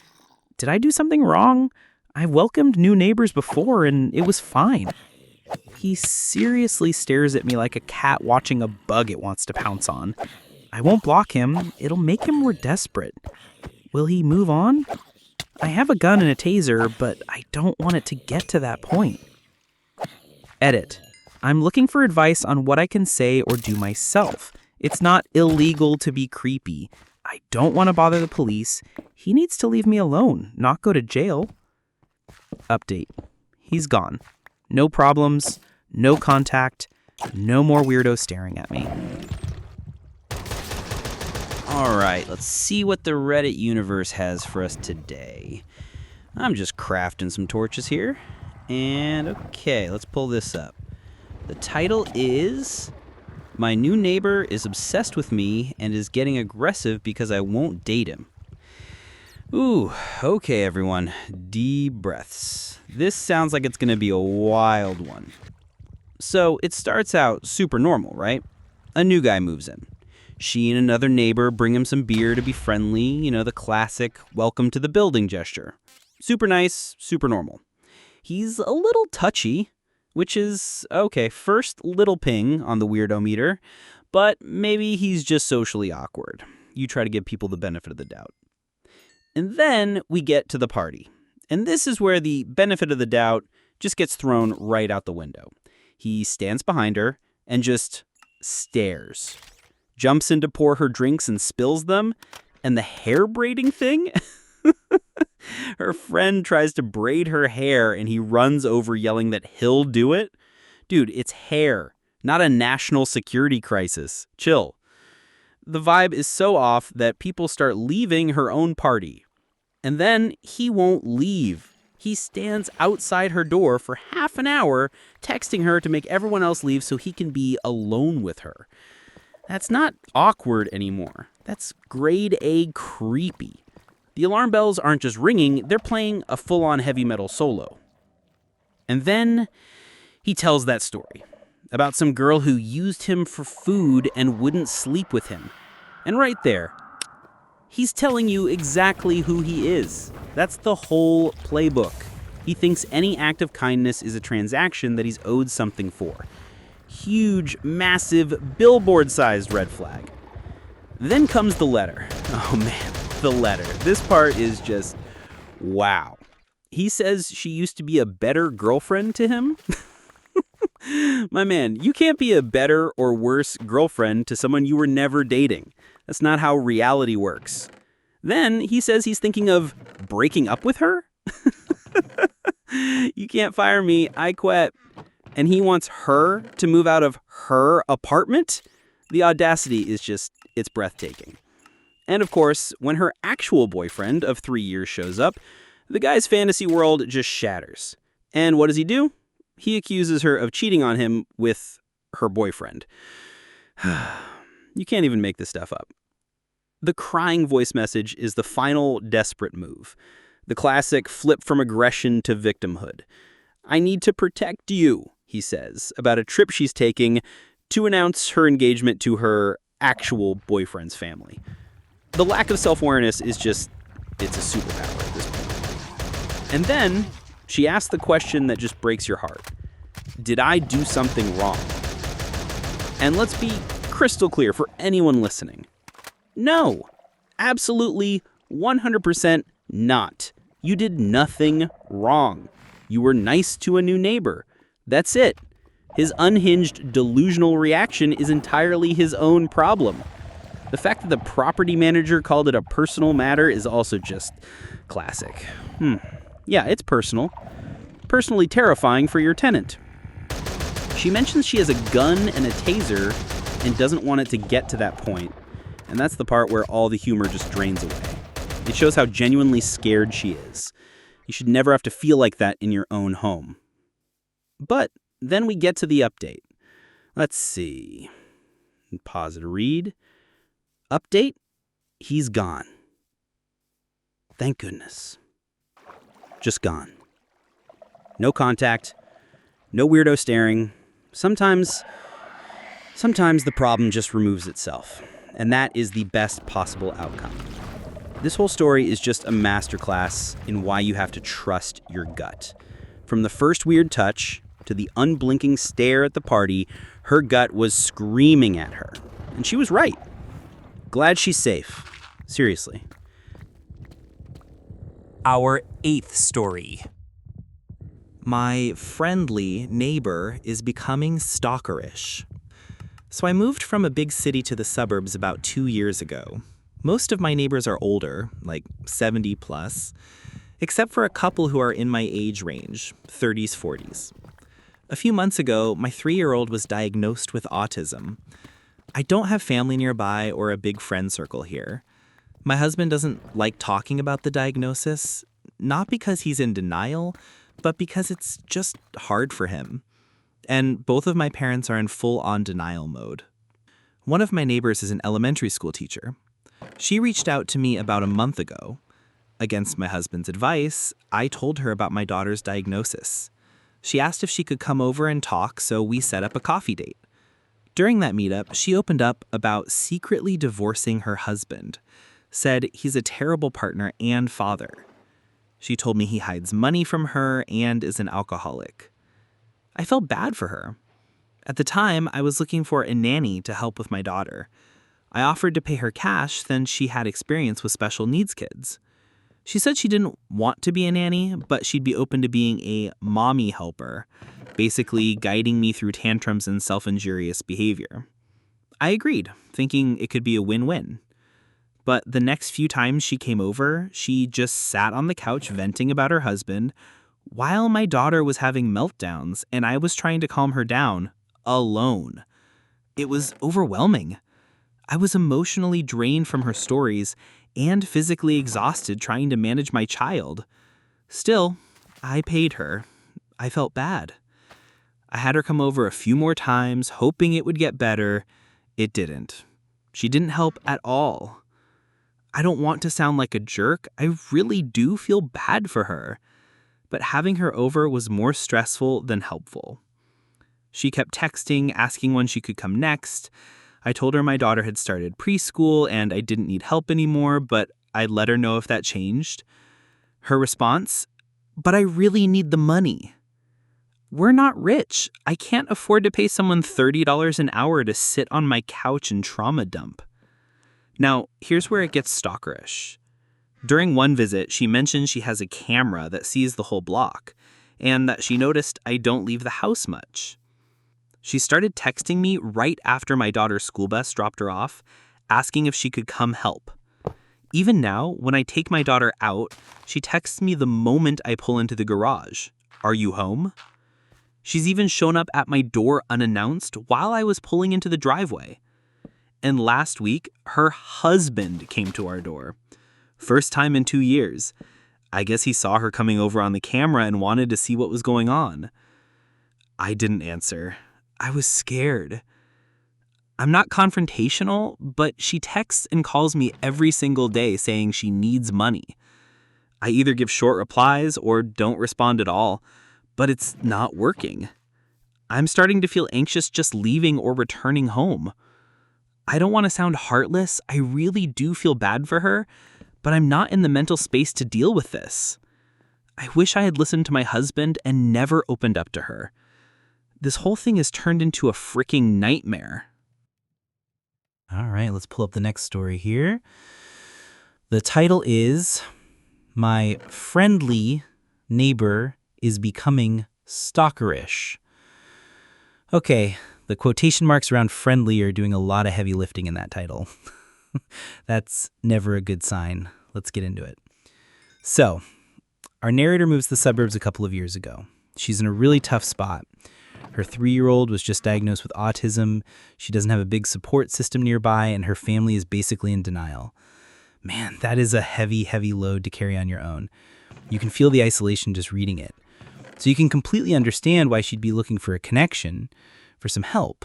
Did I do something wrong? I welcomed new neighbors before and it was fine. He seriously stares at me like a cat watching a bug it wants to pounce on. I won't block him. It'll make him more desperate. Will he move on? I have a gun and a taser, but I don't want it to get to that point. Edit. I'm looking for advice on what I can say or do myself. It's not illegal to be creepy. I don't want to bother the police. He needs to leave me alone, not go to jail. Update. He's gone. No problems, no contact, no more weirdos staring at me. All right, let's see what the Reddit universe has for us today. I'm just crafting some torches here. And okay, let's pull this up. The title is My New Neighbor is Obsessed with Me and is Getting Aggressive Because I Won't Date Him. Ooh, okay everyone, deep breaths. This sounds like it's going to be a wild one. So it starts out super normal, right? A new guy moves in. She and another neighbor bring him some beer to be friendly, the classic welcome to the building gesture. Super nice, super normal. He's a little touchy, which is, okay, first little ping on the weirdo meter, but maybe he's just socially awkward. You try to give people the benefit of the doubt. And then we get to the party. And this is where the benefit of the doubt just gets thrown right out the window. He stands behind her and just stares. Jumps in to pour her drinks and spills them. And the hair braiding thing? Her friend tries to braid her hair and he runs over yelling that he'll do it. Dude, it's hair, not a national security crisis. Chill. The vibe is so off that people start leaving her own party. And then he won't leave. He stands outside her door for half an hour, texting her to make everyone else leave so he can be alone with her. That's not awkward anymore. That's grade A creepy. The alarm bells aren't just ringing, they're playing a full-on heavy metal solo. And then he tells that story about some girl who used him for food and wouldn't sleep with him. And right there, he's telling you exactly who he is. That's the whole playbook. He thinks any act of kindness is a transaction that he's owed something for. Huge, massive, billboard-sized red flag. Then comes the letter. Oh man, the letter. This part is just, wow. He says she used to be a better girlfriend to him. My man, you can't be a better or worse girlfriend to someone you were never dating. That's not how reality works. Then he says he's thinking of breaking up with her. You can't fire me, I quit. And he wants her to move out of her apartment? The audacity is just, it's breathtaking. And of course, when her actual boyfriend of 3 years shows up, the guy's fantasy world just shatters. And what does he do? He accuses her of cheating on him with her boyfriend. You can't even make this stuff up. The crying voice message is the final desperate move. The classic flip from aggression to victimhood. I need to protect you, he says, about a trip she's taking to announce her engagement to her actual boyfriend's family. The lack of self-awareness is just, it's a superpower at this point. And then she asks the question that just breaks your heart. Did I do something wrong? And let's be crystal clear for anyone listening. No, absolutely 100% not. You did nothing wrong. You were nice to a new neighbor. That's it. His unhinged, delusional reaction is entirely his own problem. The fact that the property manager called it a personal matter is also just classic. Yeah, it's personal. Personally terrifying for your tenant. She mentions she has a gun and a taser and doesn't want it to get to that point. And that's the part where all the humor just drains away. It shows how genuinely scared she is. You should never have to feel like that in your own home. But then we get to the update. Let's see. Pause to read. Update? He's gone. Thank goodness. Just gone. No contact. No weirdo staring. Sometimes the problem just removes itself. And that is the best possible outcome. This whole story is just a masterclass in why you have to trust your gut. From the first weird touch to the unblinking stare at the party, her gut was screaming at her. And she was right. Glad she's safe. Seriously. Our 8th story. My friendly neighbor is becoming stalkerish. So I moved from a big city to the suburbs about 2 years ago. Most of my neighbors are older, like 70 plus, except for a couple who are in my age range, 30s, 40s. A few months ago, my 3-year-old was diagnosed with autism. I don't have family nearby or a big friend circle here. My husband doesn't like talking about the diagnosis, not because he's in denial, but because it's just hard for him. And both of my parents are in full-on denial mode. One of my neighbors is an elementary school teacher. She reached out to me about a month ago. Against my husband's advice, I told her about my daughter's diagnosis. She asked if she could come over and talk, so we set up a coffee date. During that meetup, she opened up about secretly divorcing her husband, said he's a terrible partner and father. She told me he hides money from her and is an alcoholic. I felt bad for her. At the time, I was looking for a nanny to help with my daughter. I offered to pay her cash since she had experience with special needs kids. She said she didn't want to be a nanny, but she'd be open to being a mommy helper, basically guiding me through tantrums and self-injurious behavior. I agreed, thinking it could be a win-win. But the next few times she came over, she just sat on the couch venting about her husband, while my daughter was having meltdowns and I was trying to calm her down, alone. It was overwhelming. I was emotionally drained from her stories and physically exhausted trying to manage my child. Still, I paid her. I felt bad. I had her come over a few more times, hoping it would get better. It didn't. She didn't help at all. I don't want to sound like a jerk. I really do feel bad for her. But having her over was more stressful than helpful. She kept texting, asking when she could come next. I told her my daughter had started preschool and I didn't need help anymore, but I'd let her know if that changed. Her response, "But I really need the money." We're not rich. I can't afford to pay someone $30 an hour to sit on my couch and trauma dump. Now, here's where it gets stalkerish. During one visit, she mentioned she has a camera that sees the whole block, and that she noticed I don't leave the house much. She started texting me right after my daughter's school bus dropped her off, asking if she could come help. Even now, when I take my daughter out, she texts me the moment I pull into the garage. "Are you home?" She's even shown up at my door unannounced while I was pulling into the driveway. And last week, her husband came to our door. First time in 2 years. I guess he saw her coming over on the camera and wanted to see what was going on. I didn't answer. I was scared. I'm not confrontational, but she texts and calls me every single day saying she needs money. I either give short replies or don't respond at all, but it's not working. I'm starting to feel anxious just leaving or returning home. I don't want to sound heartless. I really do feel bad for her, but I'm not in the mental space to deal with this. I wish I had listened to my husband and never opened up to her. This whole thing has turned into a freaking nightmare. All right, let's pull up the next story here. The title is My Friendly Neighbor is Becoming Stalkerish. Okay, the quotation marks around friendly are doing a lot of heavy lifting in that title. That's never a good sign. Let's get into it. So, our narrator moves to the suburbs a couple of years ago. She's in a really tough spot. Her 3-year-old was just diagnosed with autism. She doesn't have a big support system nearby, and her family is basically in denial. Man, that is a heavy, heavy load to carry on your own. You can feel the isolation just reading it. So you can completely understand why she'd be looking for a connection, for some help.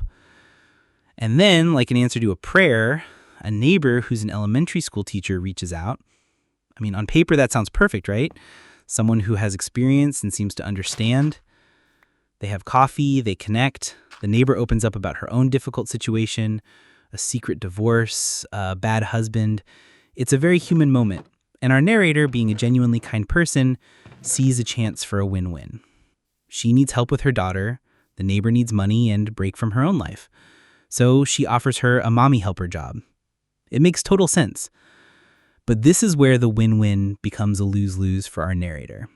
And then, like an answer to a prayer, a neighbor who's an elementary school teacher reaches out. I mean, on paper, that sounds perfect, right? Someone who has experience and seems to understand. They have coffee, they connect. The neighbor opens up about her own difficult situation, a secret divorce, a bad husband. It's a very human moment. And our narrator, being a genuinely kind person, sees a chance for a win-win. She needs help with her daughter. The neighbor needs money and a break from her own life. So she offers her a mommy helper job. It makes total sense. But this is where the win-win becomes a lose-lose for our narrator.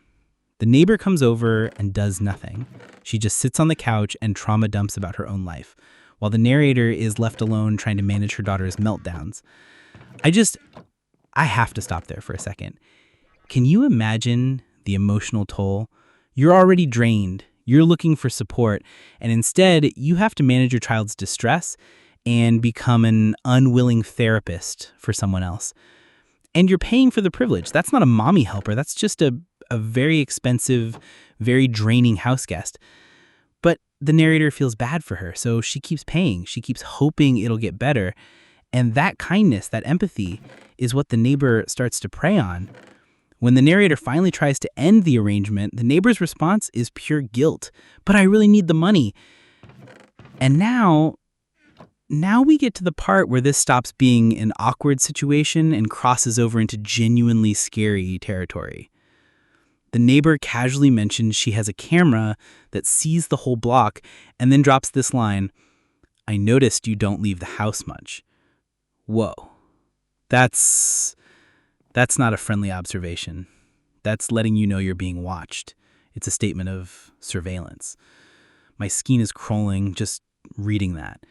The neighbor comes over and does nothing. She just sits on the couch and trauma dumps about her own life, while the narrator is left alone trying to manage her daughter's meltdowns. I have to stop there for a second. Can you imagine the emotional toll? You're already drained. You're looking for support, and instead, you have to manage your child's distress and become an unwilling therapist for someone else. And you're paying for the privilege. That's not a mommy helper. That's just a very expensive, very draining house guest. But the narrator feels bad for her, so she keeps paying. She keeps hoping it'll get better. And that kindness, that empathy, is what the neighbor starts to prey on. When the narrator finally tries to end the arrangement, the neighbor's response is pure guilt. But I really need the money. And now we get to the part where this stops being an awkward situation and crosses over into genuinely scary territory. The neighbor casually mentions she has a camera that sees the whole block and then drops this line, "I noticed you don't leave the house much." Whoa. That's not a friendly observation. That's letting you know you're being watched. It's a statement of surveillance. My skin is crawling just reading that.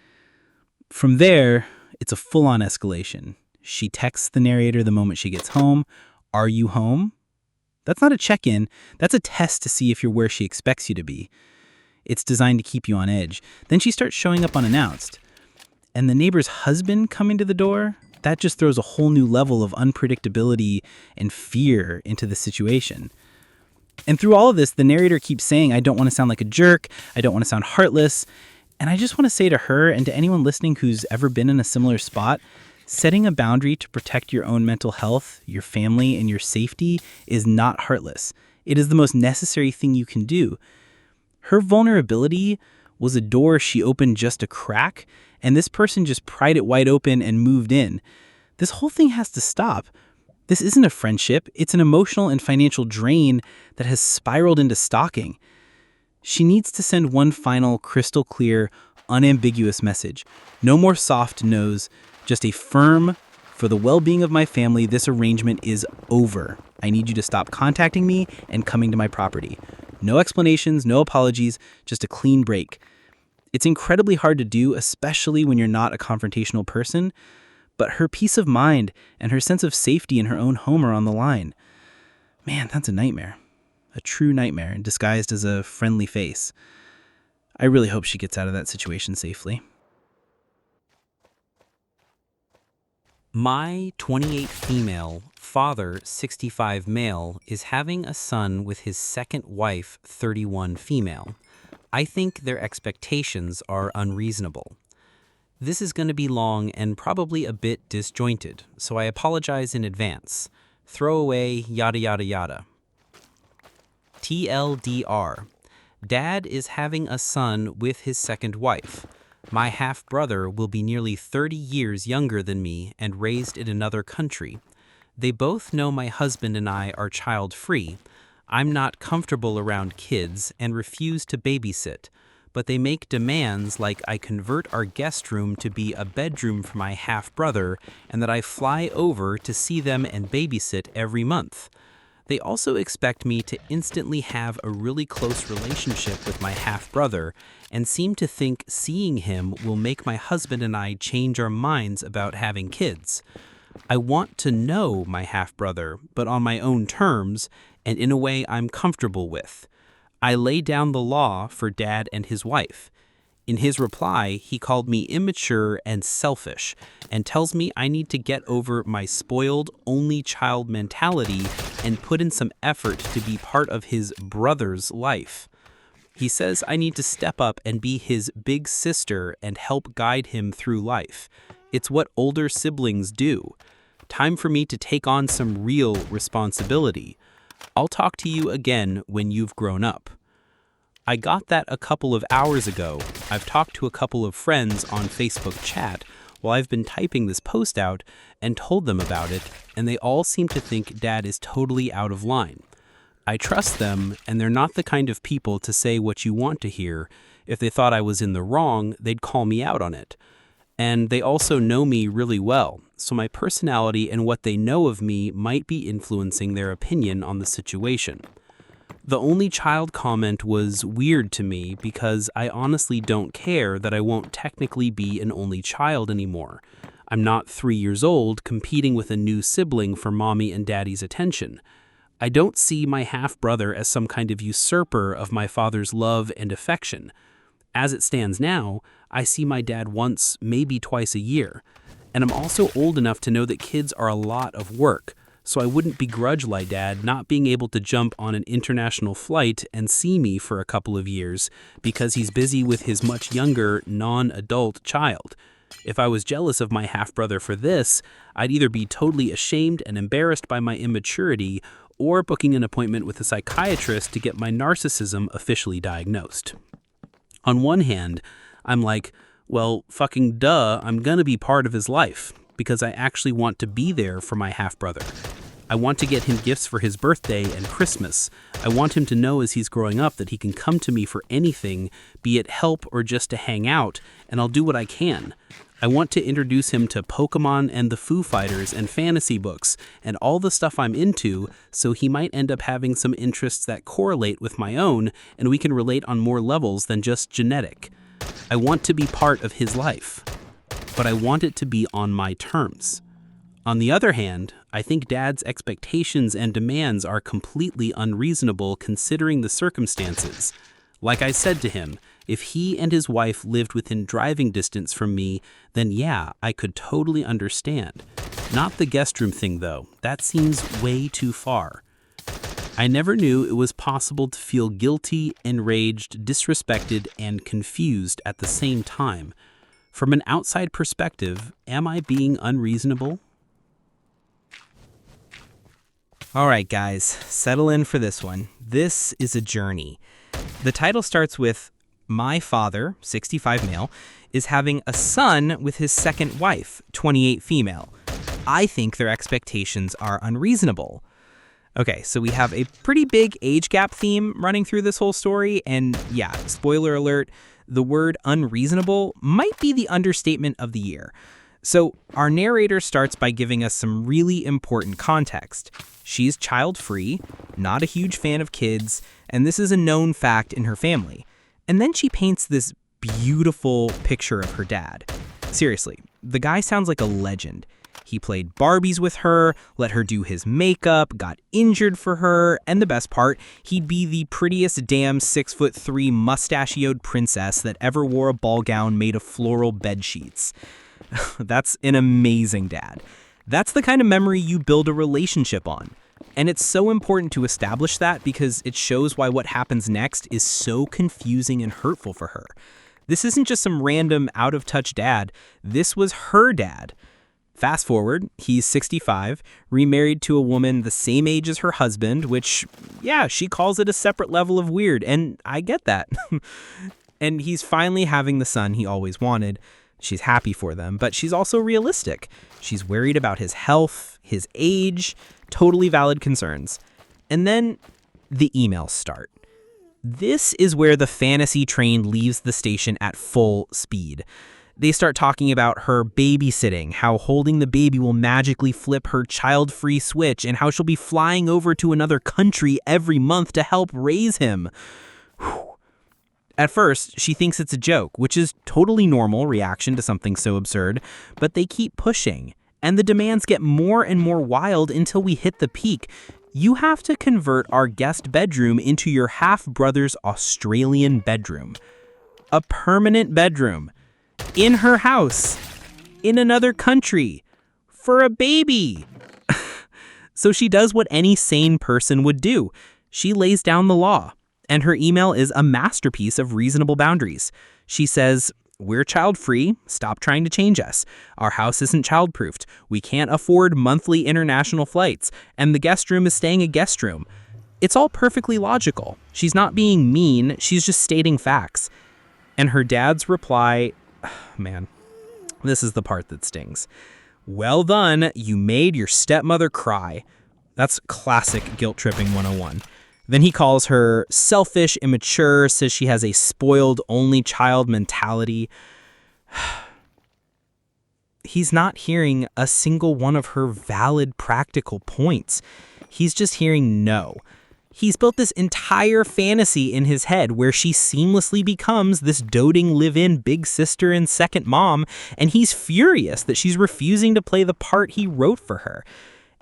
From there, it's a full-on escalation. She texts the narrator the moment she gets home. "Are you home?" That's not a check-in. That's a test to see if you're where she expects you to be. It's designed to keep you on edge. Then she starts showing up unannounced. And the neighbor's husband coming to the door, that just throws a whole new level of unpredictability and fear into the situation. And through all of this, the narrator keeps saying, "I don't want to sound like a jerk. I don't want to sound heartless." And I just want to say to her and to anyone listening who's ever been in a similar spot, setting a boundary to protect your own mental health, your family, and your safety is not heartless. It is the most necessary thing you can do. Her vulnerability was a door she opened just a crack, and this person just pried it wide open and moved in. This whole thing has to stop. This isn't a friendship. It's an emotional and financial drain that has spiraled into stalking. She needs to send one final, crystal clear, unambiguous message. No more soft no's, just a firm, "For the well-being of my family, this arrangement is over. I need you to stop contacting me and coming to my property." No explanations, no apologies, just a clean break. It's incredibly hard to do, especially when you're not a confrontational person, but her peace of mind and her sense of safety in her own home are on the line. Man, that's a nightmare. A true nightmare disguised as a friendly face. I really hope she gets out of that situation safely. My 28 female, father 65 male, is having a son with his second wife 31 female. I think their expectations are unreasonable. This is going to be long and probably a bit disjointed, so I apologize in advance. Throw away yada yada yada. TLDR. Dad is having a son with his second wife. My half-brother will be nearly 30 years younger than me and raised in another country. They both know my husband and I are child-free. I'm not comfortable around kids and refuse to babysit, but they make demands like I convert our guest room to be a bedroom for my half-brother and that I fly over to see them and babysit every month. They also expect me to instantly have a really close relationship with my half-brother and seem to think seeing him will make my husband and I change our minds about having kids. I want to know my half-brother, but on my own terms and in a way I'm comfortable with. I lay down the law for Dad and his wife. In his reply, he called me immature and selfish and tells me I need to get over my spoiled, only child mentality and put in some effort to be part of his brother's life. He says I need to step up and be his big sister and help guide him through life. It's what older siblings do. Time for me to take on some real responsibility. I'll talk to you again when you've grown up. I got that a couple of hours ago. I've talked to a couple of friends on Facebook chat while I've been typing this post out and told them about it, and they all seem to think Dad is totally out of line. I trust them, and they're not the kind of people to say what you want to hear. If they thought I was in the wrong, they'd call me out on it. And they also know me really well, so my personality and what they know of me might be influencing their opinion on the situation. The only child comment was weird to me because I honestly don't care that I won't technically be an only child anymore. I'm not 3 years old competing with a new sibling for mommy and daddy's attention. I don't see my half-brother as some kind of usurper of my father's love and affection. As it stands now, I see my dad once, maybe twice a year. And I'm also old enough to know that kids are a lot of work. So I wouldn't begrudge my dad not being able to jump on an international flight and see me for a couple of years because he's busy with his much younger, non-adult child. If I was jealous of my half-brother for this, I'd either be totally ashamed and embarrassed by my immaturity or booking an appointment with a psychiatrist to get my narcissism officially diagnosed. On one hand, I'm like, well, fucking duh, I'm gonna be part of his life because I actually want to be there for my half-brother. I want to get him gifts for his birthday and Christmas. I want him to know as he's growing up that he can come to me for anything, be it help or just to hang out, and I'll do what I can. I want to introduce him to Pokemon and the Foo Fighters and fantasy books and all the stuff I'm into, so he might end up having some interests that correlate with my own and we can relate on more levels than just genetic. I want to be part of his life, but I want it to be on my terms. On the other hand, I think Dad's expectations and demands are completely unreasonable considering the circumstances. Like I said to him, if he and his wife lived within driving distance from me, then yeah, I could totally understand. Not the guest room thing though, that seems way too far. I never knew it was possible to feel guilty, enraged, disrespected, and confused at the same time. From an outside perspective, am I being unreasonable? All right, guys, settle in for this one. This is a journey. The title starts with, my father, 65 male, is having a son with his second wife, 28 female. I think their expectations are unreasonable. Okay, so we have a pretty big age gap theme running through this whole story, and yeah, spoiler alert, the word unreasonable might be the understatement of the year. So our narrator starts by giving us some really important context. She's child-free, not a huge fan of kids, and this is a known fact in her family. And then she paints this beautiful picture of her dad. Seriously, the guy sounds like a legend. He played Barbies with her, let her do his makeup, got injured for her, and the best part, he'd be the prettiest damn 6'3" mustachioed princess that ever wore a ball gown made of floral bed sheets. That's an amazing dad. That's the kind of memory you build a relationship on. And it's so important to establish that because it shows why what happens next is so confusing and hurtful for her. This isn't just some random out-of-touch dad. This was her dad. Fast forward, he's 65, remarried to a woman the same age as her husband, which, yeah, she calls it a separate level of weird, and I get that. And he's finally having the son he always wanted. She's happy for them, but she's also realistic. She's worried about his health, his age, totally valid concerns. And then the emails start. This is where the fantasy train leaves the station at full speed. They start talking about her babysitting, how holding the baby will magically flip her child-free switch, and how she'll be flying over to another country every month to help raise him. Whew. At first, she thinks it's a joke, which is totally normal reaction to something so absurd, but they keep pushing, and the demands get more and more wild until we hit the peak. You have to convert our guest bedroom into your half-brother's Australian bedroom. A permanent bedroom. In her house. In another country. For a baby. So she does what any sane person would do. She lays down the law. And her email is a masterpiece of reasonable boundaries. She says, "We're child-free. Stop trying to change us. Our house isn't child-proofed. We can't afford monthly international flights. And the guest room is staying a guest room." It's all perfectly logical. She's not being mean. She's just stating facts. And her dad's reply, man, this is the part that stings. "Well done. You made your stepmother cry." That's classic guilt-tripping 101. Then he calls her selfish, immature, says she has a spoiled only child mentality. He's not hearing a single one of her valid practical points. He's just hearing no. He's built this entire fantasy in his head where she seamlessly becomes this doting live-in big sister and second mom, and he's furious that she's refusing to play the part he wrote for her.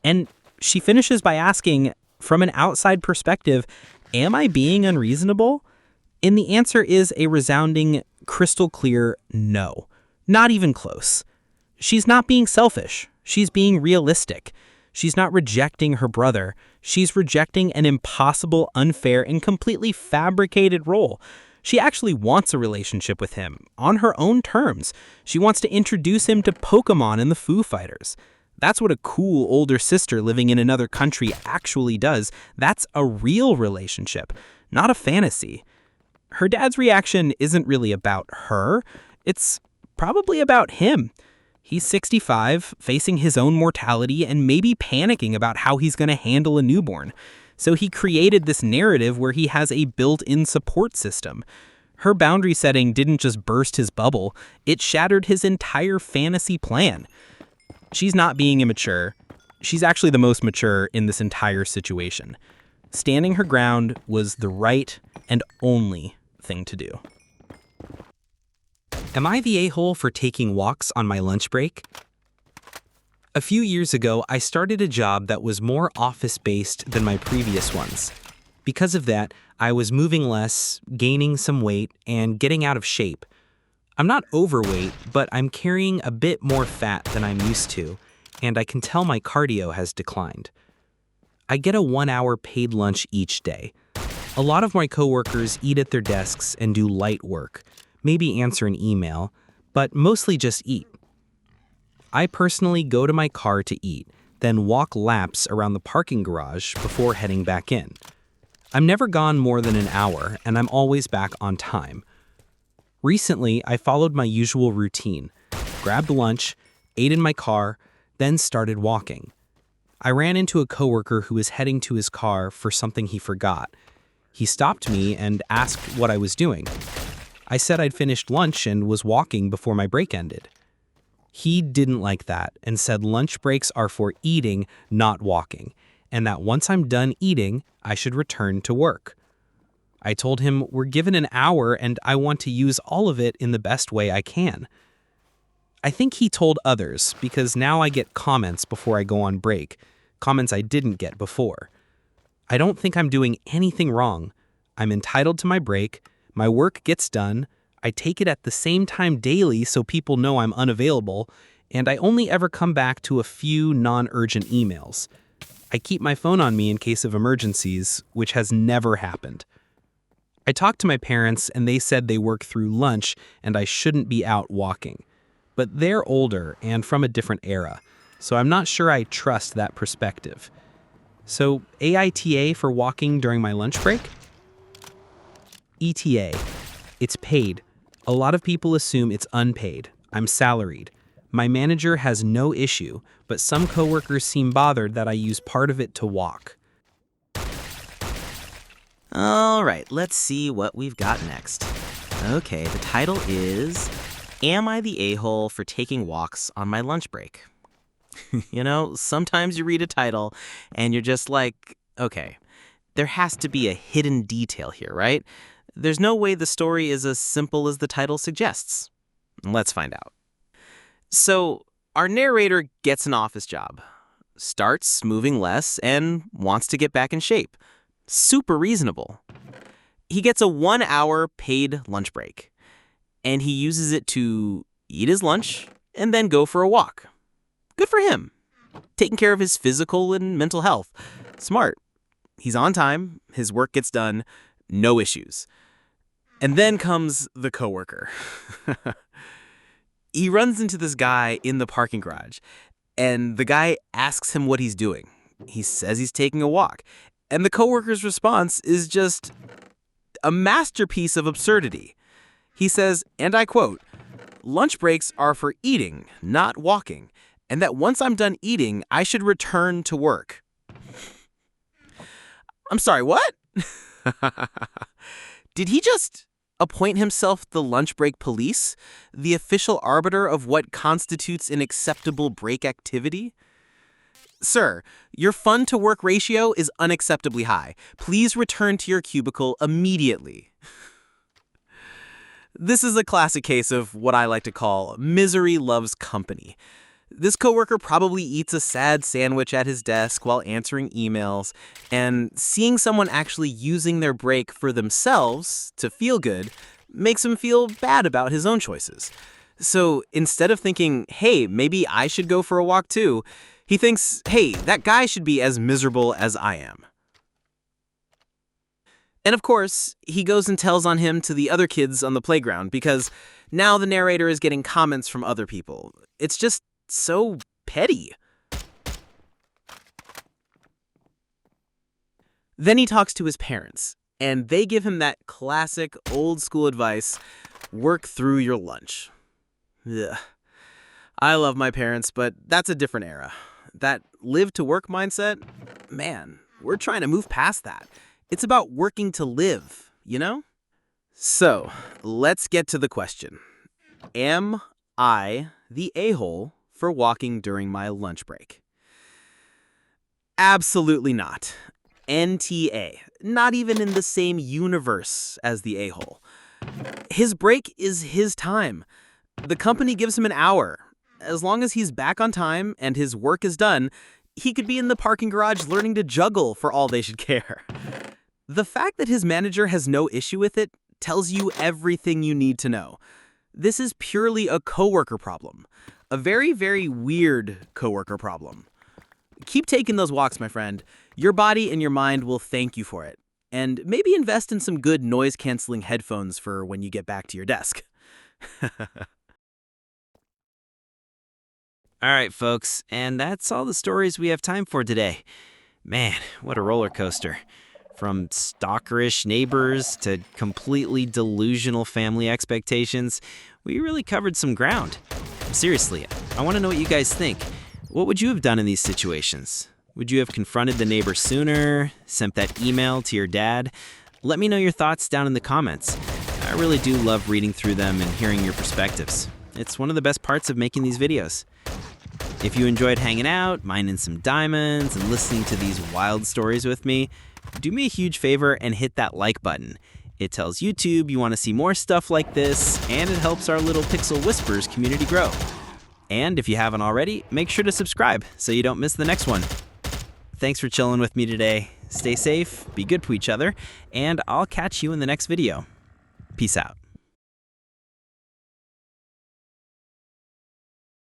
And she finishes by asking, from an outside perspective, am I being unreasonable? And the answer is a resounding, crystal clear no. Not even close. She's not being selfish. She's being realistic. She's not rejecting her brother. She's rejecting an impossible, unfair, and completely fabricated role. She actually wants a relationship with him, on her own terms. She wants to introduce him to Pokemon and the Foo Fighters. That's what a cool older sister living in another country actually does. That's a real relationship, not a fantasy. Her dad's reaction isn't really about her. It's probably about him. He's 65, facing his own mortality and maybe panicking about how he's going to handle a newborn. So he created this narrative where he has a built-in support system. Her boundary setting didn't just burst his bubble, it shattered his entire fantasy plan. She's not being immature. She's actually the most mature in this entire situation. Standing her ground was the right and only thing to do. Am I the a-hole for taking walks on my lunch break? A few years ago, I started a job that was more office-based than my previous ones. Because of that, I was moving less, gaining some weight, and getting out of shape. I'm not overweight, but I'm carrying a bit more fat than I'm used to, and I can tell my cardio has declined. I get a 1-hour paid lunch each day. A lot of my coworkers eat at their desks and do light work, maybe answer an email, but mostly just eat. I personally go to my car to eat, then walk laps around the parking garage before heading back in. I'm never gone more than an hour, and I'm always back on time. Recently, I followed my usual routine, grabbed lunch, ate in my car, then started walking. I ran into a coworker who was heading to his car for something he forgot. He stopped me and asked what I was doing. I said I'd finished lunch and was walking before my break ended. He didn't like that and said lunch breaks are for eating, not walking, and that once I'm done eating, I should return to work. I told him we're given an hour and I want to use all of it in the best way I can. I think he told others because now I get comments before I go on break, comments I didn't get before. I don't think I'm doing anything wrong. I'm entitled to my break, my work gets done, I take it at the same time daily so people know I'm unavailable, and I only ever come back to a few non-urgent emails. I keep my phone on me in case of emergencies, which has never happened. I talked to my parents and they said they work through lunch and I shouldn't be out walking. but they're older and from a different era, so I'm not sure I trust that perspective. So, AITA for walking during my lunch break? ETA. It's paid. A lot of people assume it's unpaid. I'm salaried. My manager has no issue, but some coworkers seem bothered that I use part of it to walk. All right, let's see what we've got next. Okay, the title is Am I the A-hole for taking walks on my lunch break? You know, sometimes you read a title and you're just like, okay, there has to be a hidden detail here, right? There's no way the story is as simple as the title suggests. Let's find out. So, our narrator gets an office job, starts moving less, and wants to get back in shape. Super reasonable. He gets a 1-hour paid lunch break, and he uses it to eat his lunch and then go for a walk. Good for him. Taking care of his physical and mental health. Smart. He's on time, his work gets done, no issues. And then comes the coworker. He runs into this guy in the parking garage, and the guy asks him what he's doing. He says he's taking a walk, and the coworker's response is just a masterpiece of absurdity. He says, and I quote, "Lunch breaks are for eating, not walking, and that once I'm done eating, I should return to work." I'm sorry, what? Did he just appoint himself the lunch break police, the official arbiter of what constitutes an acceptable break activity? Sir, your fun-to-work ratio is unacceptably high. Please return to your cubicle immediately. This is a classic case of what I like to call misery loves company. This coworker probably eats a sad sandwich at his desk while answering emails, and seeing someone actually using their break for themselves to feel good makes him feel bad about his own choices. So instead of thinking, hey, maybe I should go for a walk too, he thinks, hey, that guy should be as miserable as I am. And of course, he goes and tells on him to the other kids on the playground because now the narrator is getting comments from other people. It's just so petty. Then he talks to his parents, and they give him that classic old school advice, work through your lunch. Ugh. I love my parents, but that's a different era. That live to work mindset, man, we're trying to move past that. It's about working to live, you know? So, let's get to the question. Am I the a-hole for walking during my lunch break? Absolutely not. NTA. Not even in the same universe as the a-hole. His break is his time. The company gives him an hour. As long as he's back on time and his work is done, he could be in the parking garage learning to juggle for all they should care. The fact that his manager has no issue with it tells you everything you need to know. This is purely a coworker problem. A very, very weird coworker problem. Keep taking those walks, my friend. Your body and your mind will thank you for it. And maybe invest in some good noise-canceling headphones for when you get back to your desk. All right, folks, and that's all the stories we have time for today. Man, what a roller coaster. From stalkerish neighbors to completely delusional family expectations, we really covered some ground. Seriously, I want to know what you guys think. What would you have done in these situations? Would you have confronted the neighbor sooner, sent that email to your dad? Let me know your thoughts down in the comments. I really do love reading through them and hearing your perspectives. It's one of the best parts of making these videos. If you enjoyed hanging out, mining some diamonds, and listening to these wild stories with me, do me a huge favor and hit that like button. It tells YouTube you want to see more stuff like this, and it helps our little Pixel Whispers community grow. And if you haven't already, make sure to subscribe so you don't miss the next one. Thanks for chilling with me today. Stay safe, be good to each other, and I'll catch you in the next video. Peace out.